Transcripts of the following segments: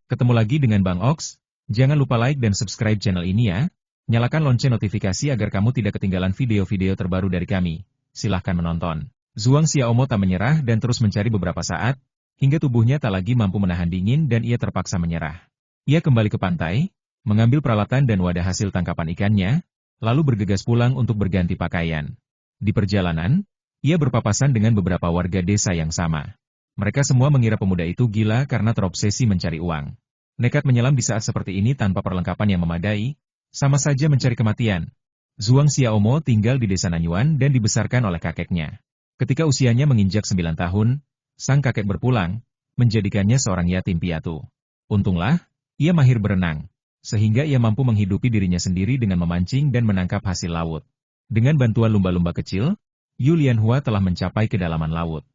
Ketemu lagi dengan Bang Ox. Jangan lupa like dan subscribe channel ini ya. Nyalakan lonceng notifikasi agar kamu tidak ketinggalan video-video terbaru dari kami. Silahkan menonton. Zhuang Xiaomo tak menyerah dan terus mencari beberapa saat, hingga tubuhnya tak lagi mampu menahan dingin dan ia terpaksa menyerah. Ia kembali ke pantai, mengambil peralatan dan wadah hasil tangkapan ikannya, lalu bergegas pulang untuk berganti pakaian. Di perjalanan, ia berpapasan dengan beberapa warga desa yang sama. Mereka semua mengira pemuda itu gila karena terobsesi mencari uang. Nekat menyelam di saat seperti ini tanpa perlengkapan yang memadai, sama saja mencari kematian. Zhuang Xiaomo tinggal di desa Nanyuan dan dibesarkan oleh kakeknya. Ketika usianya menginjak 9 tahun, sang kakek berpulang, menjadikannya seorang yatim piatu. Untunglah, ia mahir berenang, sehingga ia mampu menghidupi dirinya sendiri dengan memancing dan menangkap hasil laut. Dengan bantuan lumba-lumba kecil, Yu Lianhua telah mencapai kedalaman laut.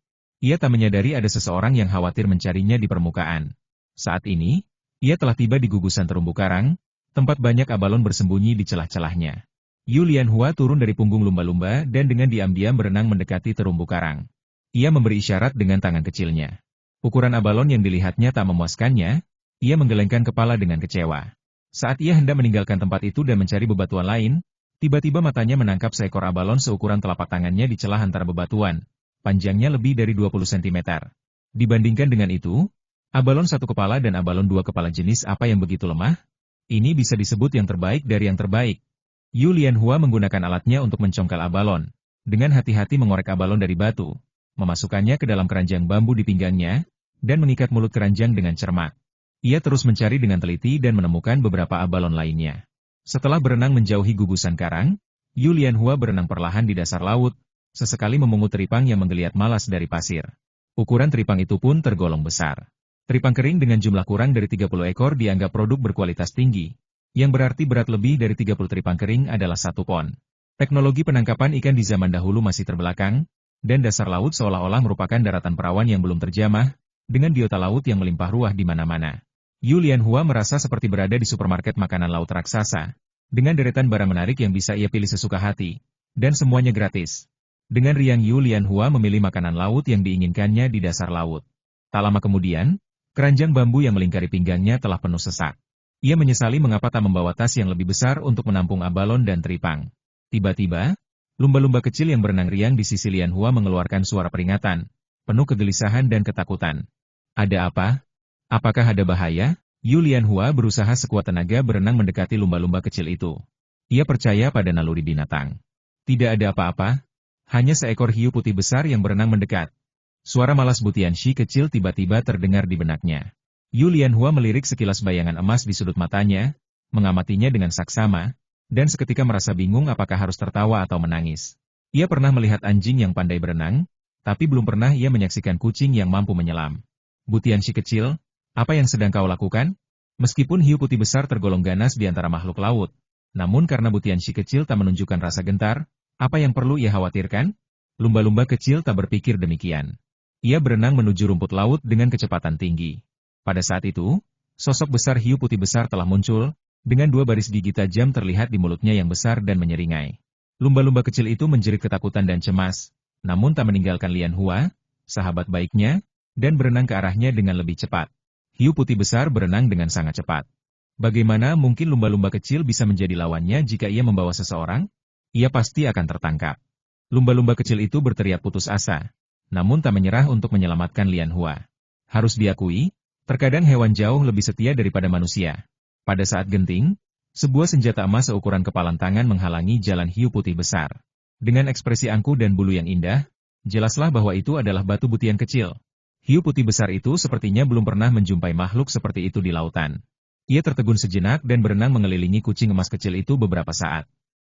Ia tak menyadari ada seseorang yang khawatir mencarinya di permukaan. Saat ini, ia telah tiba di gugusan terumbu karang, tempat banyak abalon bersembunyi di celah-celahnya. Yu Lianhua turun dari punggung lumba-lumba dan dengan diam-diam berenang mendekati terumbu karang. Ia memberi isyarat dengan tangan kecilnya. Ukuran abalon yang dilihatnya tak memuaskannya, ia menggelengkan kepala dengan kecewa. Saat ia hendak meninggalkan tempat itu dan mencari bebatuan lain, tiba-tiba matanya menangkap seekor abalon seukuran telapak tangannya di celah antara bebatuan. Panjangnya lebih dari 20 cm. Dibandingkan dengan itu, abalon satu kepala dan abalon dua kepala jenis apa yang begitu lemah? Ini bisa disebut yang terbaik dari yang terbaik. Yu Lianhua menggunakan alatnya untuk mencongkel abalon. Dengan hati-hati mengorek abalon dari batu, memasukkannya ke dalam keranjang bambu di pinggangnya, dan mengikat mulut keranjang dengan cermat. Ia terus mencari dengan teliti dan menemukan beberapa abalon lainnya. Setelah berenang menjauhi gugusan karang, Yu Lianhua berenang perlahan di dasar laut, sesekali memungut teripang yang menggeliat malas dari pasir. Ukuran teripang itu pun tergolong besar. Teripang kering dengan jumlah kurang dari 30 ekor dianggap produk berkualitas tinggi, yang berarti berat lebih dari 30 teripang kering adalah 1 pon. Teknologi penangkapan ikan di zaman dahulu masih terbelakang, dan dasar laut seolah-olah merupakan daratan perawan yang belum terjamah, dengan biota laut yang melimpah ruah di mana-mana. Yu Lianhua merasa seperti berada di supermarket makanan laut raksasa, dengan deretan barang menarik yang bisa ia pilih sesuka hati, dan semuanya gratis. Dengan riang Yu Lianhua memilih makanan laut yang diinginkannya di dasar laut. Tak lama kemudian, keranjang bambu yang melingkari pinggangnya telah penuh sesak. Ia menyesali mengapa tak membawa tas yang lebih besar untuk menampung abalon dan teripang. Tiba-tiba, lumba-lumba kecil yang berenang riang di sisi Lianhua mengeluarkan suara peringatan, penuh kegelisahan dan ketakutan. Ada apa? Apakah ada bahaya? Yu Lianhua berusaha sekuat tenaga berenang mendekati lumba-lumba kecil itu. Ia percaya pada naluri binatang. Tidak ada apa-apa. Hanya seekor hiu putih besar yang berenang mendekat. Suara malas Butianshi kecil tiba-tiba terdengar di benaknya. Yu Lianhua melirik sekilas bayangan emas di sudut matanya, mengamatinya dengan saksama, dan seketika merasa bingung apakah harus tertawa atau menangis. Ia pernah melihat anjing yang pandai berenang, tapi belum pernah ia menyaksikan kucing yang mampu menyelam. Butianshi kecil, apa yang sedang kau lakukan? Meskipun hiu putih besar tergolong ganas di antara makhluk laut, namun karena Butianshi kecil tak menunjukkan rasa gentar, apa yang perlu ia khawatirkan? Lumba-lumba kecil tak berpikir demikian. Ia berenang menuju rumput laut dengan kecepatan tinggi. Pada saat itu, sosok besar hiu putih besar telah muncul, dengan 2 baris gigi tajam terlihat di mulutnya yang besar dan menyeringai. Lumba-lumba kecil itu menjerit ketakutan dan cemas, namun tak meninggalkan Lianhua, sahabat baiknya, dan berenang ke arahnya dengan lebih cepat. Hiu putih besar berenang dengan sangat cepat. Bagaimana mungkin lumba-lumba kecil bisa menjadi lawannya jika ia membawa seseorang? Ia pasti akan tertangkap. Lumba-lumba kecil itu berteriak putus asa, namun tak menyerah untuk menyelamatkan Lianhua. Harus diakui, terkadang hewan jauh lebih setia daripada manusia. Pada saat genting, sebuah senjata emas seukuran kepalan tangan menghalangi jalan hiu putih besar. Dengan ekspresi angkuh dan bulu yang indah, jelaslah bahwa itu adalah batu butian kecil. Hiu putih besar itu sepertinya belum pernah menjumpai makhluk seperti itu di lautan. Ia tertegun sejenak dan berenang mengelilingi kucing emas kecil itu beberapa saat.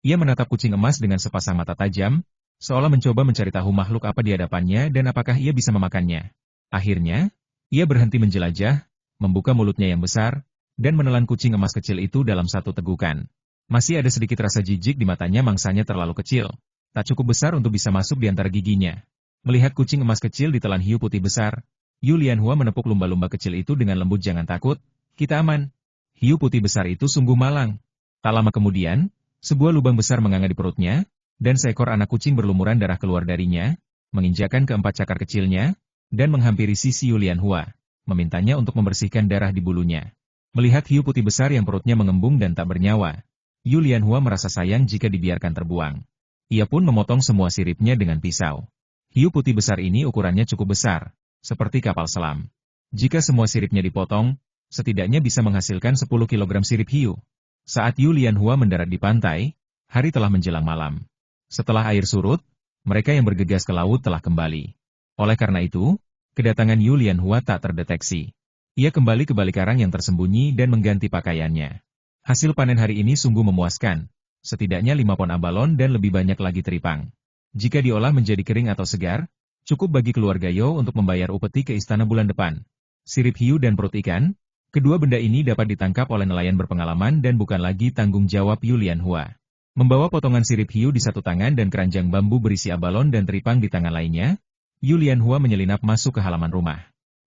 Ia menatap kucing emas dengan sepasang mata tajam, seolah mencoba mencari tahu makhluk apa di hadapannya dan apakah ia bisa memakannya. Akhirnya, ia berhenti menjelajah, membuka mulutnya yang besar, dan menelan kucing emas kecil itu dalam satu tegukan. Masih ada sedikit rasa jijik di matanya, mangsanya terlalu kecil, tak cukup besar untuk bisa masuk di antara giginya. Melihat kucing emas kecil ditelan hiu putih besar, Yu Lianhua menepuk lumba-lumba kecil itu dengan lembut. Jangan takut, kita aman. Hiu putih besar itu sungguh malang. Tak lama kemudian, sebuah lubang besar menganga di perutnya, dan seekor anak kucing berlumuran darah keluar darinya, menginjakan keempat cakar kecilnya, dan menghampiri sisi Yu Lianhua. memintanya untuk membersihkan darah di bulunya. Melihat hiu putih besar yang perutnya mengembung dan tak bernyawa, Yu Lianhua merasa sayang jika dibiarkan terbuang. Ia pun memotong semua siripnya dengan pisau. Hiu putih besar ini ukurannya cukup besar, seperti kapal selam. Jika semua siripnya dipotong, setidaknya bisa menghasilkan 10 kilogram sirip hiu. Saat Yu Lianhua mendarat di pantai, hari telah menjelang malam. Setelah air surut, mereka yang bergegas ke laut telah kembali. Oleh karena itu, kedatangan Yu Lianhua tak terdeteksi. Ia kembali ke balik karang yang tersembunyi dan mengganti pakaiannya. Hasil panen hari ini sungguh memuaskan. Setidaknya 5 pon abalon dan lebih banyak lagi teripang. Jika diolah menjadi kering atau segar, cukup bagi keluarga Yo untuk membayar upeti ke istana bulan depan. Sirip hiu dan perut ikan, kedua benda ini dapat ditangkap oleh nelayan berpengalaman dan bukan lagi tanggung jawab Yu Lianhua. Membawa potongan sirip hiu di satu tangan dan keranjang bambu berisi abalon dan teripang di tangan lainnya, Yu Lianhua menyelinap masuk ke halaman rumah.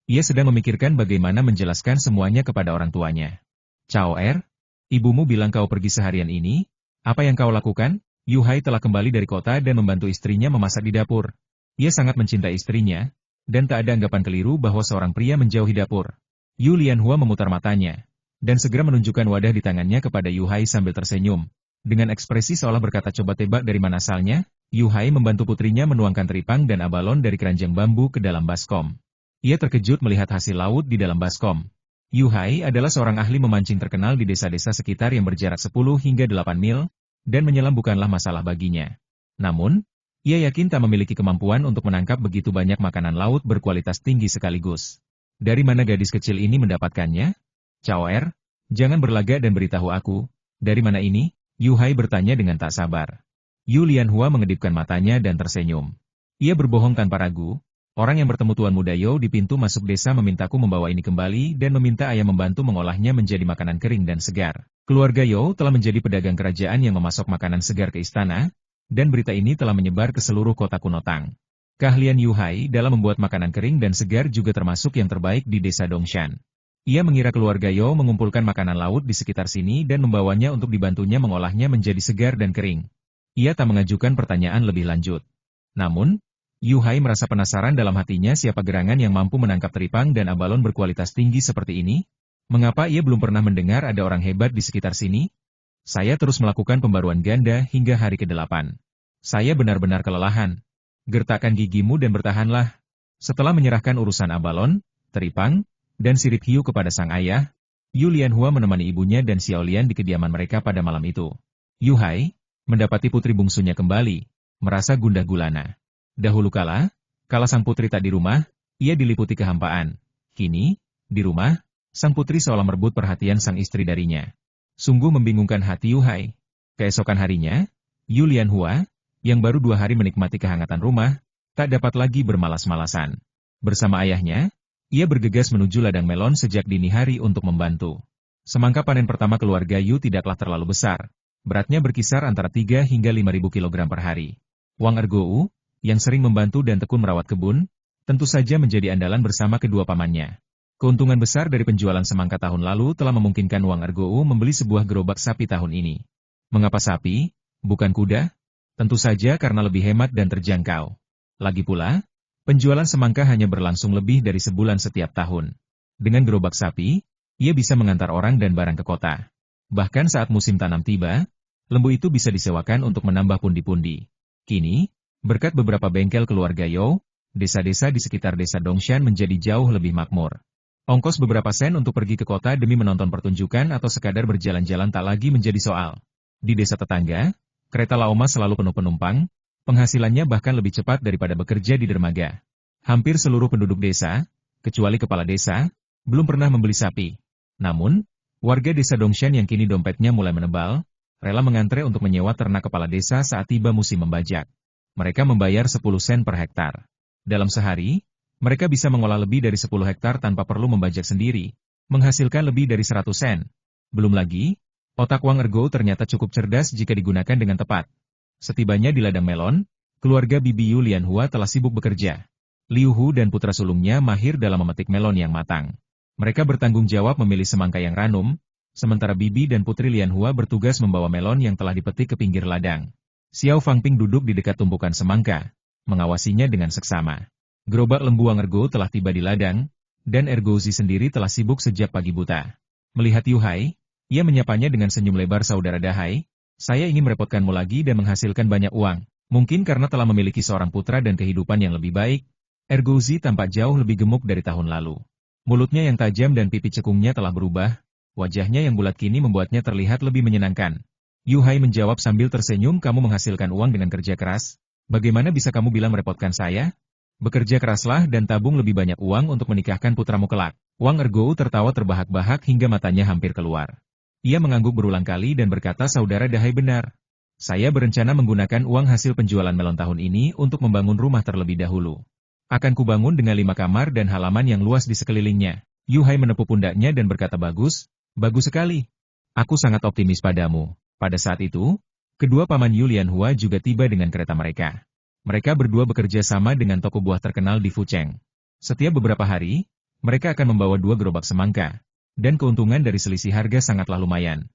Ia sedang memikirkan bagaimana menjelaskan semuanya kepada orang tuanya. Cao Er, ibumu bilang kau pergi seharian ini, apa yang kau lakukan? Yu Hai telah kembali dari kota dan membantu istrinya memasak di dapur. Ia sangat mencintai istrinya, dan tak ada anggapan keliru bahwa seorang pria menjauhi dapur. Yu Lianhua memutar matanya, dan segera menunjukkan wadah di tangannya kepada Yu Hai sambil tersenyum. Dengan ekspresi seolah berkata coba tebak dari mana asalnya, Yu Hai membantu putrinya menuangkan teripang dan abalon dari keranjang bambu ke dalam baskom. Ia terkejut melihat hasil laut di dalam baskom. Yu Hai adalah seorang ahli memancing terkenal di desa-desa sekitar yang berjarak 10 hingga 8 mil, dan menyelam bukanlah masalah baginya. Namun, ia yakin tak memiliki kemampuan untuk menangkap begitu banyak makanan laut berkualitas tinggi sekaligus. Dari mana gadis kecil ini mendapatkannya? Cao Er, jangan berlagak dan beritahu aku, dari mana ini? Yu Hai bertanya dengan tak sabar. Yu Lianhua mengedipkan matanya dan tersenyum. Ia berbohong tanpa ragu. Orang yang bertemu Tuan Muda Yo di pintu masuk desa memintaku membawa ini kembali dan meminta ayah membantu mengolahnya menjadi makanan kering dan segar. Keluarga Yo telah menjadi pedagang kerajaan yang memasok makanan segar ke istana, dan berita ini telah menyebar ke seluruh kota kuno Tang. Keahlian Yu Hai dalam membuat makanan kering dan segar juga termasuk yang terbaik di desa Dongshan. Ia mengira keluarga Yo mengumpulkan makanan laut di sekitar sini dan membawanya untuk dibantunya mengolahnya menjadi segar dan kering. Ia tak mengajukan pertanyaan lebih lanjut. Namun, Yu Hai merasa penasaran dalam hatinya siapa gerangan yang mampu menangkap teripang dan abalon berkualitas tinggi seperti ini. Mengapa ia belum pernah mendengar ada orang hebat di sekitar sini? Saya terus melakukan pembaruan ganda hingga hari ke-8. Saya benar-benar kelelahan. Gertakkan gigimu dan bertahanlah. Setelah menyerahkan urusan abalon, teripang, dan sirip hiu kepada sang ayah, Yu Lianhua menemani ibunya dan Xiao Lian di kediaman mereka pada malam itu. Yu Hai, mendapati putri bungsunya kembali, merasa gundah gulana. Dahulu kala sang putri tak di rumah, ia diliputi kehampaan. Kini, di rumah, sang putri seolah merebut perhatian sang istri darinya. Sungguh membingungkan hati Yu Hai. Keesokan harinya, Yu Lianhua, yang baru 2 hari menikmati kehangatan rumah, tak dapat lagi bermalas-malasan. Bersama ayahnya, ia bergegas menuju ladang melon sejak dini hari untuk membantu. Semangka panen pertama keluarga Yu tidaklah terlalu besar. Beratnya berkisar antara 3 hingga 5.000 kilogram per hari. Wang Ergou, yang sering membantu dan tekun merawat kebun, tentu saja menjadi andalan bersama kedua pamannya. Keuntungan besar dari penjualan semangka tahun lalu telah memungkinkan Wang Ergou membeli sebuah gerobak sapi tahun ini. Mengapa sapi, bukan kuda? Tentu saja karena lebih hemat dan terjangkau. Lagi pula, penjualan semangka hanya berlangsung lebih dari sebulan setiap tahun. Dengan gerobak sapi, ia bisa mengantar orang dan barang ke kota. Bahkan saat musim tanam tiba, lembu itu bisa disewakan untuk menambah pundi-pundi. Kini, berkat beberapa bengkel keluarga Yo, desa-desa di sekitar desa Dongshan menjadi jauh lebih makmur. Ongkos beberapa sen untuk pergi ke kota demi menonton pertunjukan atau sekadar berjalan-jalan tak lagi menjadi soal. Di desa tetangga, kereta Laoma selalu penuh penumpang, penghasilannya bahkan lebih cepat daripada bekerja di dermaga. Hampir seluruh penduduk desa, kecuali kepala desa, belum pernah membeli sapi. Namun, warga desa Dongshan yang kini dompetnya mulai menebal, rela mengantre untuk menyewa ternak kepala desa saat tiba musim membajak. Mereka membayar 10 sen per hektar. Dalam sehari, mereka bisa mengolah lebih dari 10 hektar tanpa perlu membajak sendiri, menghasilkan lebih dari 100 sen. Belum lagi, otak Wang Ergou ternyata cukup cerdas jika digunakan dengan tepat. Setibanya di ladang melon, keluarga Bibi Yu Lianhua telah sibuk bekerja. Liu Hu dan putra sulungnya mahir dalam memetik melon yang matang. Mereka bertanggung jawab memilih semangka yang ranum, sementara Bibi dan putri Lianhua bertugas membawa melon yang telah dipetik ke pinggir ladang. Xiao Fangping duduk di dekat tumpukan semangka, mengawasinya dengan seksama. Gerobak lembu Wang Ergou telah tiba di ladang, dan Ergouzi sendiri telah sibuk sejak pagi buta. Melihat Yu Hai, ia menyapanya dengan senyum lebar. Saudara Dahai, saya ingin merepotkanmu lagi dan menghasilkan banyak uang. Mungkin karena telah memiliki seorang putra dan kehidupan yang lebih baik, Ergouzi tampak jauh lebih gemuk dari tahun lalu. Mulutnya yang tajam dan pipi cekungnya telah berubah, wajahnya yang bulat kini membuatnya terlihat lebih menyenangkan. Yu Hai menjawab sambil tersenyum, kamu menghasilkan uang dengan kerja keras. Bagaimana bisa kamu bilang merepotkan saya? Bekerja keraslah dan tabung lebih banyak uang untuk menikahkan putramu kelak. Wang Ergou tertawa terbahak-bahak hingga matanya hampir keluar. Ia mengangguk berulang kali dan berkata, saudara Dahai benar. Saya berencana menggunakan uang hasil penjualan melon tahun ini untuk membangun rumah terlebih dahulu. Akan kubangun dengan 5 kamar dan halaman yang luas di sekelilingnya. Yu Hai menepuk pundaknya dan berkata, bagus sekali. Aku sangat optimis padamu. Pada saat itu, kedua paman Yu Lianhua juga tiba dengan kereta mereka. Mereka berdua bekerja sama dengan toko buah terkenal di Fucheng. Setiap beberapa hari, mereka akan membawa 2 gerobak semangka, dan keuntungan dari selisih harga sangatlah lumayan.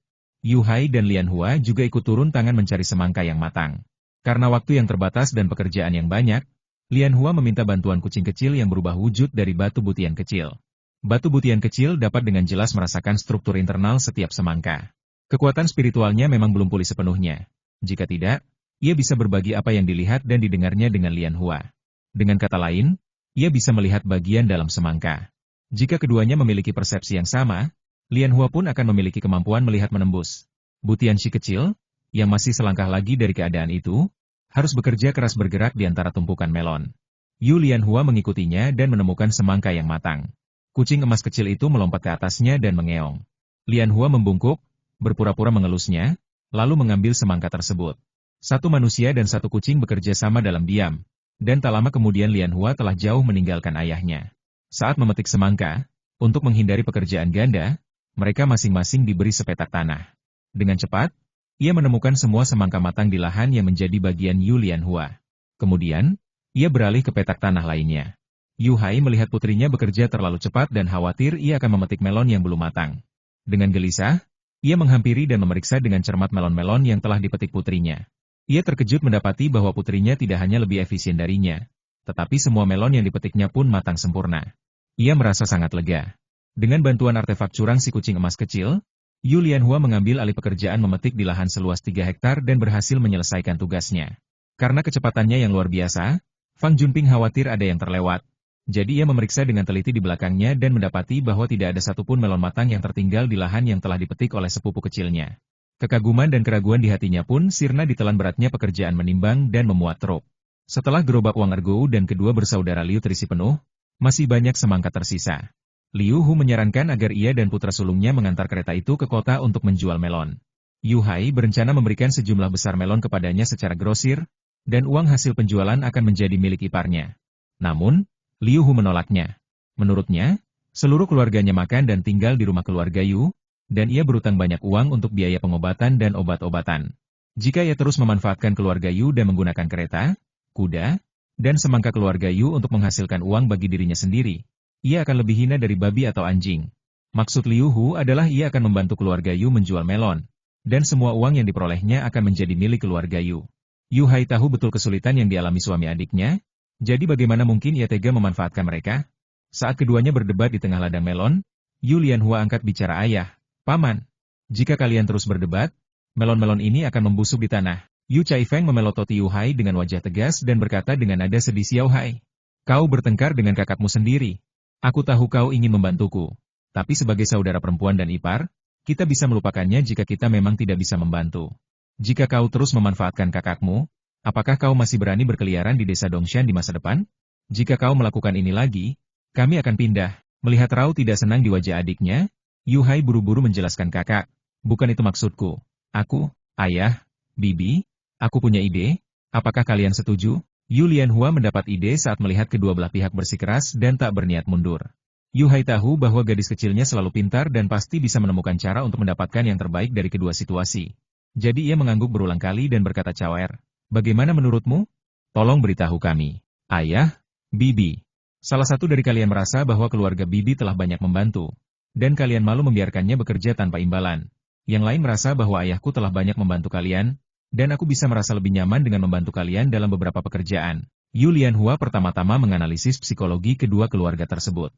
Yu Hai dan Lianhua juga ikut turun tangan mencari semangka yang matang. Karena waktu yang terbatas dan pekerjaan yang banyak, Lianhua meminta bantuan kucing kecil yang berubah wujud dari batu butian kecil. Batu butian kecil dapat dengan jelas merasakan struktur internal setiap semangka. Kekuatan spiritualnya memang belum pulih sepenuhnya. Jika tidak, ia bisa berbagi apa yang dilihat dan didengarnya dengan Lianhua. Dengan kata lain, ia bisa melihat bagian dalam semangka. Jika keduanya memiliki persepsi yang sama, Lianhua pun akan memiliki kemampuan melihat menembus. Butian si kecil, yang masih selangkah lagi dari keadaan itu, harus bekerja keras bergerak di antara tumpukan melon. Yu Lianhua mengikutinya dan menemukan semangka yang matang. Kucing emas kecil itu melompat ke atasnya dan mengeong. Lianhua membungkuk, berpura-pura mengelusnya, lalu mengambil semangka tersebut. 1 manusia dan 1 kucing bekerja sama dalam diam, dan tak lama kemudian Lianhua telah jauh meninggalkan ayahnya. Saat memetik semangka, untuk menghindari pekerjaan ganda, mereka masing-masing diberi sepetak tanah. Dengan cepat, ia menemukan semua semangka matang di lahan yang menjadi bagian Yu Lianhua. Kemudian, ia beralih ke petak tanah lainnya. Yu Hai melihat putrinya bekerja terlalu cepat dan khawatir ia akan memetik melon yang belum matang. Dengan gelisah, ia menghampiri dan memeriksa dengan cermat melon-melon yang telah dipetik putrinya. Ia terkejut mendapati bahwa putrinya tidak hanya lebih efisien darinya, tetapi semua melon yang dipetiknya pun matang sempurna. Ia merasa sangat lega. Dengan bantuan artefak curang si kucing emas kecil, Yu Lianhua mengambil alih pekerjaan memetik di lahan seluas 3 hektar dan berhasil menyelesaikan tugasnya. Karena kecepatannya yang luar biasa, Fang Junping khawatir ada yang terlewat. Jadi ia memeriksa dengan teliti di belakangnya dan mendapati bahwa tidak ada satupun melon matang yang tertinggal di lahan yang telah dipetik oleh sepupu kecilnya. Kekaguman dan keraguan di hatinya pun sirna ditelan beratnya pekerjaan menimbang dan memuat truk. Setelah gerobak Wang Ergou dan kedua bersaudara Liu terisi penuh, masih banyak semangka tersisa. Liu Hu menyarankan agar ia dan putra sulungnya mengantar kereta itu ke kota untuk menjual melon. Yu Hai berencana memberikan sejumlah besar melon kepadanya secara grosir, dan uang hasil penjualan akan menjadi milik iparnya. Namun, Liu Hu menolaknya. Menurutnya, seluruh keluarganya makan dan tinggal di rumah keluarga Yu, dan ia berutang banyak uang untuk biaya pengobatan dan obat-obatan. Jika ia terus memanfaatkan keluarga Yu dan menggunakan kereta, kuda, dan semangka keluarga Yu untuk menghasilkan uang bagi dirinya sendiri, ia akan lebih hina dari babi atau anjing. Maksud Liu Hu adalah ia akan membantu keluarga Yu menjual melon, dan semua uang yang diperolehnya akan menjadi milik keluarga Yu. Yu Hai tahu betul kesulitan yang dialami suami adiknya, jadi bagaimana mungkin ia tega memanfaatkan mereka? Saat keduanya berdebat di tengah ladang melon, Yu Lianhua angkat bicara, ayah, paman, jika kalian terus berdebat, melon-melon ini akan membusuk di tanah. Yu Caifeng memelototi Yu Hai dengan wajah tegas dan berkata dengan nada sedih, Xiao Hai, kau bertengkar dengan kakakmu sendiri. Aku tahu kau ingin membantuku, tapi sebagai saudara perempuan dan ipar, kita bisa melupakannya jika kita memang tidak bisa membantu. Jika kau terus memanfaatkan kakakmu, apakah kau masih berani berkeliaran di desa Dongshan di masa depan? Jika kau melakukan ini lagi, kami akan pindah. Melihat Rao tidak senang di wajah adiknya, Yu Hai buru-buru menjelaskan, kakak, bukan itu maksudku. Aku, ayah, bibi, aku punya ide, apakah kalian setuju? Yu Lianhua mendapat ide saat melihat kedua belah pihak bersikeras dan tak berniat mundur. Yu Hai tahu bahwa gadis kecilnya selalu pintar dan pasti bisa menemukan cara untuk mendapatkan yang terbaik dari kedua situasi. Jadi ia mengangguk berulang kali dan berkata cawer, bagaimana menurutmu? Tolong beritahu kami. Ayah, bibi, salah satu dari kalian merasa bahwa keluarga bibi telah banyak membantu, dan kalian malu membiarkannya bekerja tanpa imbalan. Yang lain merasa bahwa ayahku telah banyak membantu kalian, dan aku bisa merasa lebih nyaman dengan membantu kalian dalam beberapa pekerjaan. Yu Lianhua pertama-tama menganalisis psikologi kedua keluarga tersebut.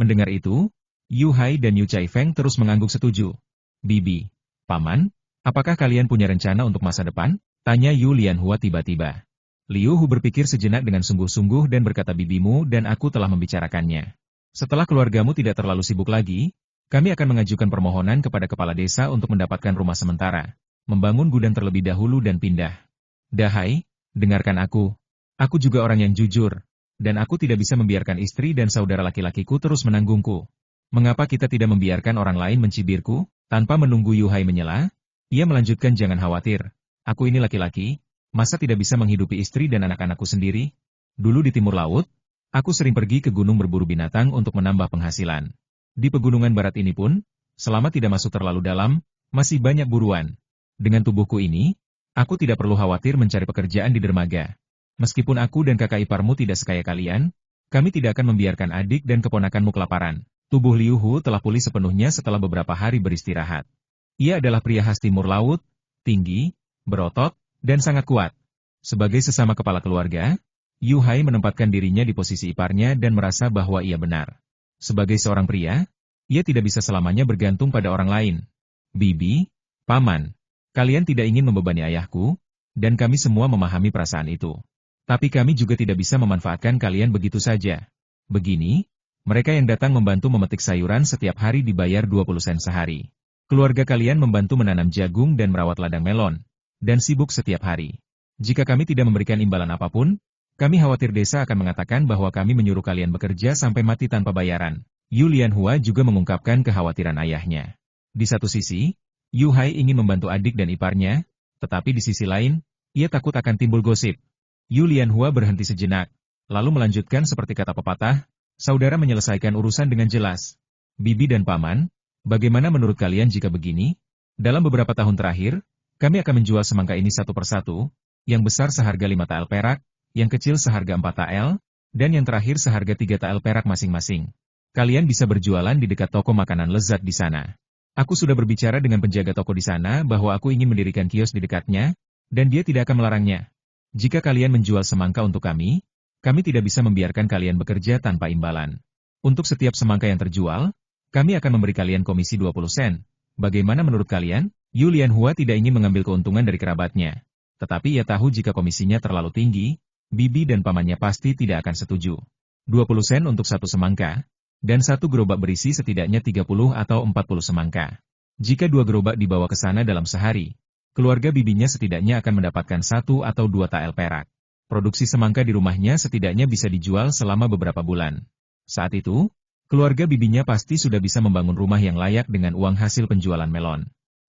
Mendengar itu, Yu Hai dan Yu Chai Feng terus mengangguk setuju. Bibi, Paman, apakah kalian punya rencana untuk masa depan? Tanya Yu Lianhua tiba-tiba. Liu Hu berpikir sejenak dengan sungguh-sungguh dan berkata, bibimu dan aku telah membicarakannya. Setelah keluargamu tidak terlalu sibuk lagi, kami akan mengajukan permohonan kepada kepala desa untuk mendapatkan rumah sementara, membangun gudang terlebih dahulu dan pindah. Dahai, dengarkan aku. Aku juga orang yang jujur, dan aku tidak bisa membiarkan istri dan saudara laki-lakiku terus menanggungku. Mengapa kita tidak membiarkan orang lain mencibirku? Tanpa menunggu Yu Hai menyela, ia melanjutkan, jangan khawatir. Aku ini laki-laki. Masa tidak bisa menghidupi istri dan anak-anakku sendiri? Dulu di timur laut, aku sering pergi ke gunung berburu binatang untuk menambah penghasilan. Di pegunungan barat ini pun, selama tidak masuk terlalu dalam, masih banyak buruan. Dengan tubuhku ini, aku tidak perlu khawatir mencari pekerjaan di dermaga. Meskipun aku dan kakak iparmu tidak sekaya kalian, kami tidak akan membiarkan adik dan keponakanmu kelaparan. Tubuh Liu Hu telah pulih sepenuhnya setelah beberapa hari beristirahat. Ia adalah pria khas timur laut, tinggi, berotot, dan sangat kuat. Sebagai sesama kepala keluarga, Yu Hai menempatkan dirinya di posisi iparnya dan merasa bahwa ia benar. Sebagai seorang pria, ia tidak bisa selamanya bergantung pada orang lain. Bibi, Paman, kalian tidak ingin membebani ayahku, dan kami semua memahami perasaan itu. Tapi kami juga tidak bisa memanfaatkan kalian begitu saja. Begini, mereka yang datang membantu memetik sayuran setiap hari dibayar 20 sen sehari. Keluarga kalian membantu menanam jagung dan merawat ladang melon, dan sibuk setiap hari. Jika kami tidak memberikan imbalan apapun, kami khawatir desa akan mengatakan bahwa kami menyuruh kalian bekerja sampai mati tanpa bayaran. Yu Lianhua juga mengungkapkan kekhawatiran ayahnya. Di satu sisi, Yu Hai ingin membantu adik dan iparnya, tetapi di sisi lain, ia takut akan timbul gosip. Yu Lianhua berhenti sejenak, lalu melanjutkan seperti kata pepatah, saudara menyelesaikan urusan dengan jelas. Bibi dan Paman, bagaimana menurut kalian jika begini? Dalam beberapa tahun terakhir, kami akan menjual semangka ini satu persatu, yang besar seharga 5 tael perak, yang kecil seharga 4 tael, dan yang terakhir seharga 3 tael perak masing-masing. Kalian bisa berjualan di dekat toko makanan lezat di sana. Aku sudah berbicara dengan penjaga toko di sana bahwa aku ingin mendirikan kios di dekatnya, dan dia tidak akan melarangnya. Jika kalian menjual semangka untuk kami tidak bisa membiarkan kalian bekerja tanpa imbalan. Untuk setiap semangka yang terjual, kami akan memberi kalian komisi 20 sen. Bagaimana menurut kalian? Yu Lianhua tidak ingin mengambil keuntungan dari kerabatnya. Tetapi ia tahu jika komisinya terlalu tinggi, bibi dan pamannya pasti tidak akan setuju. 20 sen untuk satu semangka, dan satu gerobak berisi setidaknya 30 atau 40 semangka. Jika 2 gerobak dibawa ke sana dalam sehari, keluarga bibinya setidaknya akan mendapatkan 1 atau 2 tael perak. Produksi semangka di rumahnya setidaknya bisa dijual selama beberapa bulan. Saat itu, keluarga bibinya pasti sudah bisa membangun rumah yang layak dengan uang hasil penjualan melon.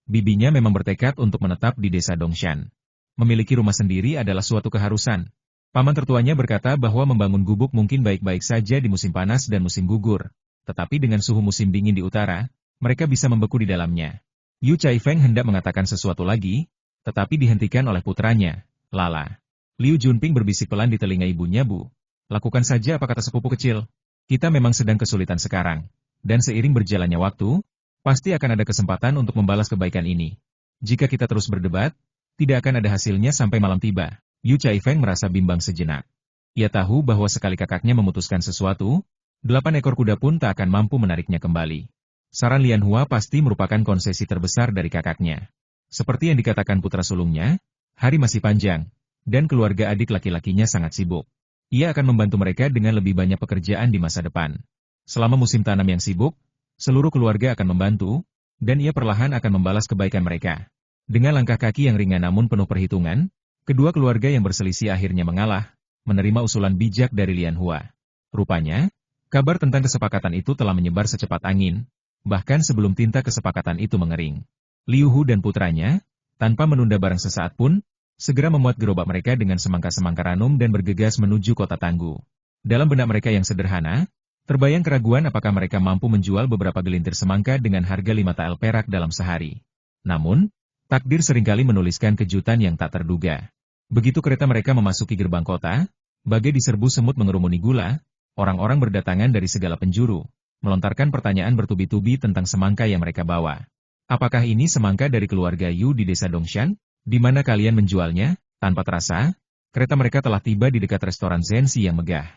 Bibinya memang bertekad untuk menetap di desa Dongshan. Memiliki rumah sendiri adalah suatu keharusan. Paman tertuanya berkata bahwa membangun gubuk mungkin baik-baik saja di musim panas dan musim gugur. Tetapi dengan suhu musim dingin di utara, mereka bisa membeku di dalamnya. Yu Chai Feng hendak mengatakan sesuatu lagi, tetapi dihentikan oleh putranya, Lala. Liu Junping berbisik pelan di telinga ibunya, Bu. Lakukan saja apa kata sepupu kecil. Kita memang sedang kesulitan sekarang. Dan seiring berjalannya waktu, pasti akan ada kesempatan untuk membalas kebaikan ini. Jika kita terus berdebat, tidak akan ada hasilnya sampai malam tiba. Yu Chai Feng merasa bimbang sejenak. Ia tahu bahwa sekali kakaknya memutuskan sesuatu, 8 ekor kuda pun tak akan mampu menariknya kembali. Saran Lianhua pasti merupakan konsesi terbesar dari kakaknya. Seperti yang dikatakan putra sulungnya, hari masih panjang, dan keluarga adik laki-lakinya sangat sibuk. Ia akan membantu mereka dengan lebih banyak pekerjaan di masa depan. Selama musim tanam yang sibuk, seluruh keluarga akan membantu, dan ia perlahan akan membalas kebaikan mereka. Dengan langkah kaki yang ringan namun penuh perhitungan, kedua keluarga yang berselisih akhirnya mengalah, menerima usulan bijak dari Lianhua. Rupanya, kabar tentang kesepakatan itu telah menyebar secepat angin, bahkan sebelum tinta kesepakatan itu mengering. Liu Hu dan putranya, tanpa menunda barang sesaat pun, segera memuat gerobak mereka dengan semangka-semangka ranum dan bergegas menuju kota Tanggu. Dalam benak mereka yang sederhana, terbayang keraguan apakah mereka mampu menjual beberapa gelintir semangka dengan harga 5 tael perak dalam sehari. Namun, takdir seringkali menuliskan kejutan yang tak terduga. Begitu kereta mereka memasuki gerbang kota, bagai diserbu semut mengerumuni gula, orang-orang berdatangan dari segala penjuru, melontarkan pertanyaan bertubi-tubi tentang semangka yang mereka bawa. Apakah ini semangka dari keluarga Yu di desa Dongshan? Di mana kalian menjualnya? Tanpa terasa, kereta mereka telah tiba di dekat restoran Zensi yang megah.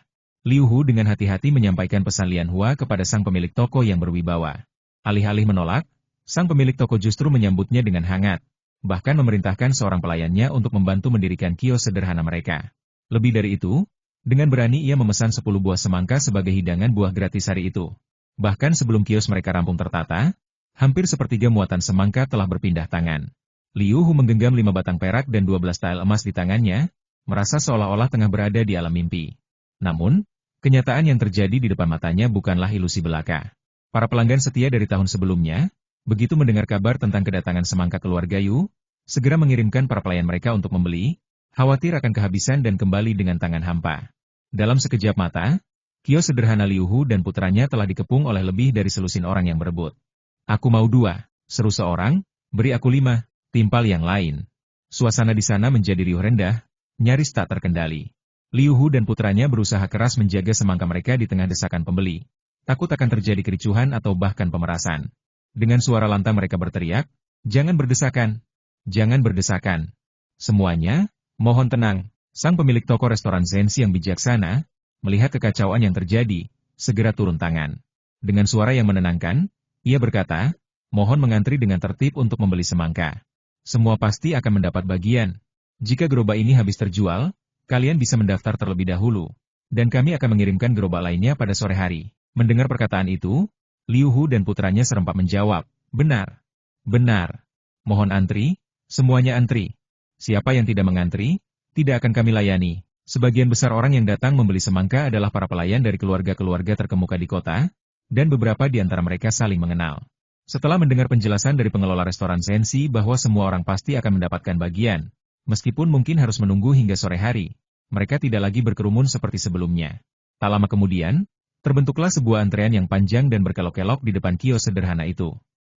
Liu Hu dengan hati-hati menyampaikan pesan Lian Hua kepada sang pemilik toko yang berwibawa. Alih-alih menolak, sang pemilik toko justru menyambutnya dengan hangat, bahkan memerintahkan seorang pelayannya untuk membantu mendirikan kios sederhana mereka. Lebih dari itu, dengan berani ia memesan 10 buah semangka sebagai hidangan buah gratis hari itu. Bahkan sebelum kios mereka rampung tertata, hampir sepertiga muatan semangka telah berpindah tangan. Liu Hu menggenggam 5 batang perak dan 12 tael emas di tangannya, merasa seolah-olah tengah berada di alam mimpi. Namun, kenyataan yang terjadi di depan matanya bukanlah ilusi belaka. Para pelanggan setia dari tahun sebelumnya, begitu mendengar kabar tentang kedatangan semangka keluarga Yu, segera mengirimkan para pelayan mereka untuk membeli, khawatir akan kehabisan dan kembali dengan tangan hampa. Dalam sekejap mata, kios sederhana Liu Hu dan putranya telah dikepung oleh lebih dari selusin orang yang berebut. "Aku mau 2, seru seorang, beri aku 5, timpal yang lain." Suasana di sana menjadi riuh rendah, nyaris tak terkendali. Liu Hu dan putranya berusaha keras menjaga semangka mereka di tengah desakan pembeli. Takut akan terjadi kericuhan atau bahkan pemerasan. Dengan suara lantang mereka berteriak, "Jangan berdesakan! Jangan berdesakan! Semuanya, mohon tenang." Sang pemilik toko restoran Zensi yang bijaksana, melihat kekacauan yang terjadi, segera turun tangan. Dengan suara yang menenangkan, ia berkata, "Mohon mengantri dengan tertib untuk membeli semangka. Semua pasti akan mendapat bagian. Jika gerobak ini habis terjual, kalian bisa mendaftar terlebih dahulu, dan kami akan mengirimkan gerobak lainnya pada sore hari." Mendengar perkataan itu, Liu Hu dan putranya serempak menjawab, "Benar. Benar. Mohon antri, semuanya antri. Siapa yang tidak mengantri, tidak akan kami layani." Sebagian besar orang yang datang membeli semangka adalah para pelayan dari keluarga-keluarga terkemuka di kota, dan beberapa di antara mereka saling mengenal. Setelah mendengar penjelasan dari pengelola restoran Zensi bahwa semua orang pasti akan mendapatkan bagian, meskipun mungkin harus menunggu hingga sore hari, mereka tidak lagi berkerumun seperti sebelumnya. Tak lama kemudian, terbentuklah sebuah antrean yang panjang dan berkelok-kelok di depan kios sederhana itu.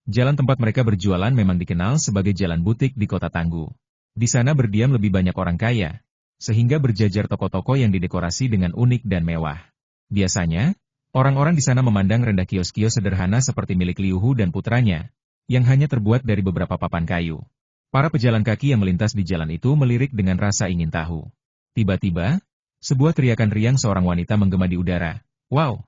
Jalan tempat mereka berjualan memang dikenal sebagai jalan butik di kota Tanggu. Di sana berdiam lebih banyak orang kaya, sehingga berjajar toko-toko yang didekorasi dengan unik dan mewah. Biasanya, orang-orang di sana memandang rendah kios-kios sederhana seperti milik Liu Hu dan putranya, yang hanya terbuat dari beberapa papan kayu. Para pejalan kaki yang melintas di jalan itu melirik dengan rasa ingin tahu. Tiba-tiba, sebuah teriakan riang seorang wanita menggema di udara. "Wow!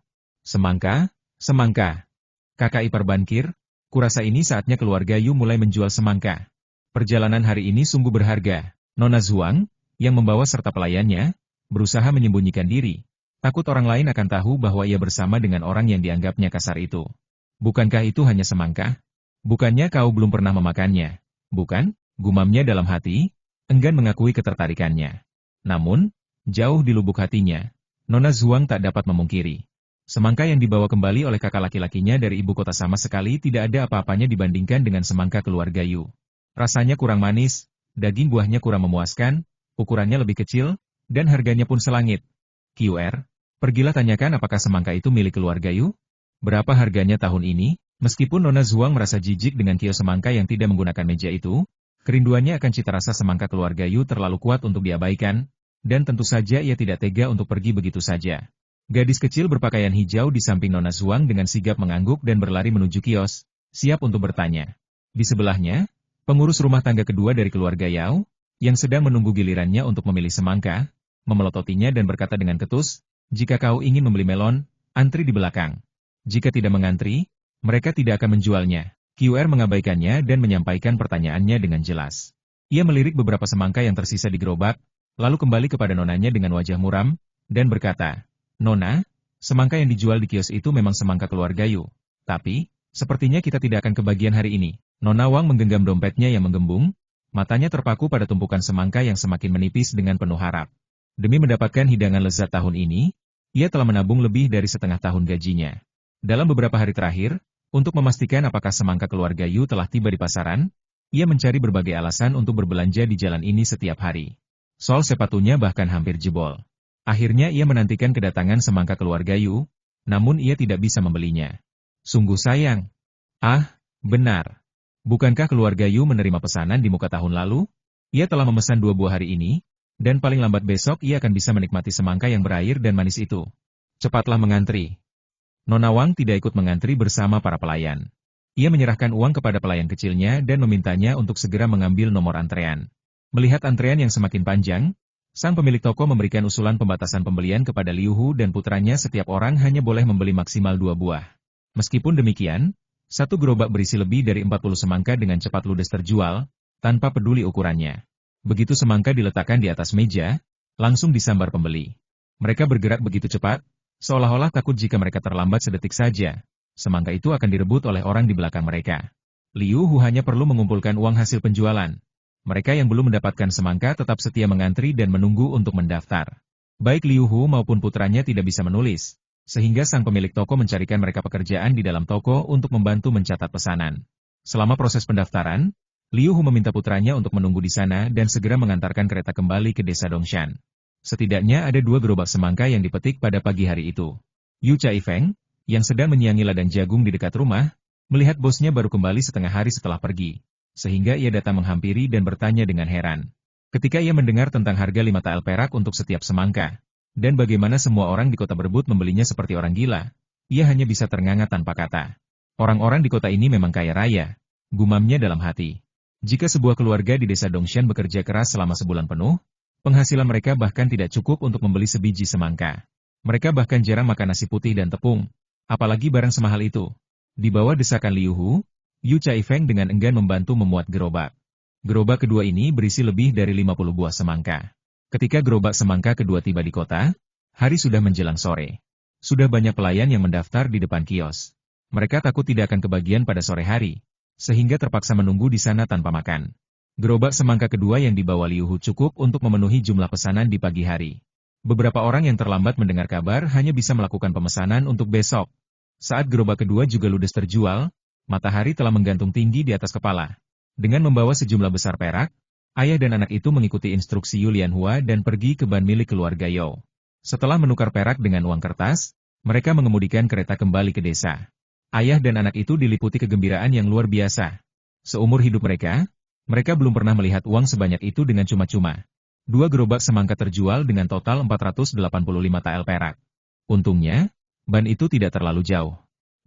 Semangka, semangka! Kakak ipar Bankir, kurasa ini saatnya keluarga Yu mulai menjual semangka. Perjalanan hari ini sungguh berharga." Nona Zhuang, yang membawa serta pelayannya, berusaha menyembunyikan diri. Takut orang lain akan tahu bahwa ia bersama dengan orang yang dianggapnya kasar itu. "Bukankah itu hanya semangka? Bukannya kau belum pernah memakannya? Bukan?" Gumamnya dalam hati, enggan mengakui ketertarikannya. Namun, jauh di lubuk hatinya, Nona Zhuang tak dapat memungkiri. Semangka yang dibawa kembali oleh kakak laki-lakinya dari ibu kota sama sekali tidak ada apa-apanya dibandingkan dengan semangka keluarga Yu. Rasanya kurang manis, daging buahnya kurang memuaskan, ukurannya lebih kecil, dan harganya pun selangit. "QR, pergilah tanyakan apakah semangka itu milik keluarga Yu? Berapa harganya tahun ini?" Meskipun Nona Zhuang merasa jijik dengan kios semangka yang tidak menggunakan meja itu, kerinduannya akan cita rasa semangka keluarga Yu terlalu kuat untuk diabaikan, dan tentu saja ia tidak tega untuk pergi begitu saja. Gadis kecil berpakaian hijau di samping Nona Zhuang dengan sigap mengangguk dan berlari menuju kios, siap untuk bertanya. Di sebelahnya, pengurus rumah tangga kedua dari keluarga Yao, yang sedang menunggu gilirannya untuk memilih semangka, memelototinya dan berkata dengan ketus, "Jika kau ingin membeli melon, antri di belakang. Jika tidak mengantri, mereka tidak akan menjualnya." QR mengabaikannya dan menyampaikan pertanyaannya dengan jelas. Ia melirik beberapa semangka yang tersisa di gerobak, lalu kembali kepada nonanya dengan wajah muram, dan berkata, "Nona, semangka yang dijual di kios itu memang semangka keluarga Yu. Tapi, sepertinya kita tidak akan kebagian hari ini." Nona Wang menggenggam dompetnya yang menggembung, matanya terpaku pada tumpukan semangka yang semakin menipis dengan penuh harap. Demi mendapatkan hidangan lezat tahun ini, ia telah menabung lebih dari setengah tahun gajinya. Dalam beberapa hari terakhir, untuk memastikan apakah semangka keluarga Yu telah tiba di pasaran, ia mencari berbagai alasan untuk berbelanja di jalan ini setiap hari. Sol sepatunya bahkan hampir jebol. Akhirnya ia menantikan kedatangan semangka keluarga Yu, namun ia tidak bisa membelinya. Sungguh sayang. Ah, benar. Bukankah keluarga Yu menerima pesanan di muka tahun lalu? Ia telah memesan 2 buah hari ini, dan paling lambat besok ia akan bisa menikmati semangka yang berair dan manis itu. Cepatlah mengantri. Nona Wang tidak ikut mengantri bersama para pelayan. Ia menyerahkan uang kepada pelayan kecilnya dan memintanya untuk segera mengambil nomor antrean. Melihat antrean yang semakin panjang, Sang pemilik toko memberikan usulan pembatasan pembelian kepada Liu Hu dan putranya, setiap orang hanya boleh membeli maksimal 2 buah. Meskipun demikian, satu gerobak berisi lebih dari 40 semangka dengan cepat ludes terjual, tanpa peduli ukurannya. Begitu semangka diletakkan di atas meja, langsung disambar pembeli. Mereka bergerak begitu cepat, seolah-olah takut jika mereka terlambat sedetik saja. Semangka itu akan direbut oleh orang di belakang mereka. Liu Hu hanya perlu mengumpulkan uang hasil penjualan. Mereka yang belum mendapatkan semangka tetap setia mengantri dan menunggu untuk mendaftar. Baik Liu Hu maupun putranya tidak bisa menulis, sehingga sang pemilik toko mencarikan mereka pekerjaan di dalam toko untuk membantu mencatat pesanan. Selama proses pendaftaran, Liu Hu meminta putranya untuk menunggu di sana dan segera mengantarkan kereta kembali ke desa Dongshan. Setidaknya ada 2 gerobak semangka yang dipetik pada pagi hari itu. Yu Caifeng, yang sedang menyiangi ladang jagung di dekat rumah, melihat bosnya baru kembali setengah hari setelah pergi, sehingga ia datang menghampiri dan bertanya dengan heran. Ketika ia mendengar tentang harga 5 tael perak untuk setiap semangka, dan bagaimana semua orang di kota berebut membelinya seperti orang gila, ia hanya bisa ternganga tanpa kata. Orang-orang di kota ini memang kaya raya, gumamnya dalam hati. Jika sebuah keluarga di desa Dongshan bekerja keras selama sebulan penuh, penghasilan mereka bahkan tidak cukup untuk membeli sebiji semangka. Mereka bahkan jarang makan nasi putih dan tepung, apalagi barang semahal itu. Di bawah desakan Liu Hu, Yu Caifeng dengan enggan membantu memuat gerobak. Gerobak kedua ini berisi lebih dari 50 buah semangka. Ketika gerobak semangka kedua tiba di kota, hari sudah menjelang sore. Sudah banyak pelayan yang mendaftar di depan kios. Mereka takut tidak akan kebagian pada sore hari, sehingga terpaksa menunggu di sana tanpa makan. Gerobak semangka kedua yang dibawa Liu Hu cukup untuk memenuhi jumlah pesanan di pagi hari. Beberapa orang yang terlambat mendengar kabar hanya bisa melakukan pemesanan untuk besok. Saat gerobak kedua juga ludes terjual, matahari telah menggantung tinggi di atas kepala. Dengan membawa sejumlah besar perak, ayah dan anak itu mengikuti instruksi Yu Lianhua dan pergi ke ban milik keluarga Yao. Setelah menukar perak dengan uang kertas, mereka mengemudikan kereta kembali ke desa. Ayah dan anak itu diliputi kegembiraan yang luar biasa. Seumur hidup mereka belum pernah melihat uang sebanyak itu dengan cuma-cuma. 2 gerobak semangka terjual dengan total 485 tael perak. Untungnya, ban itu tidak terlalu jauh.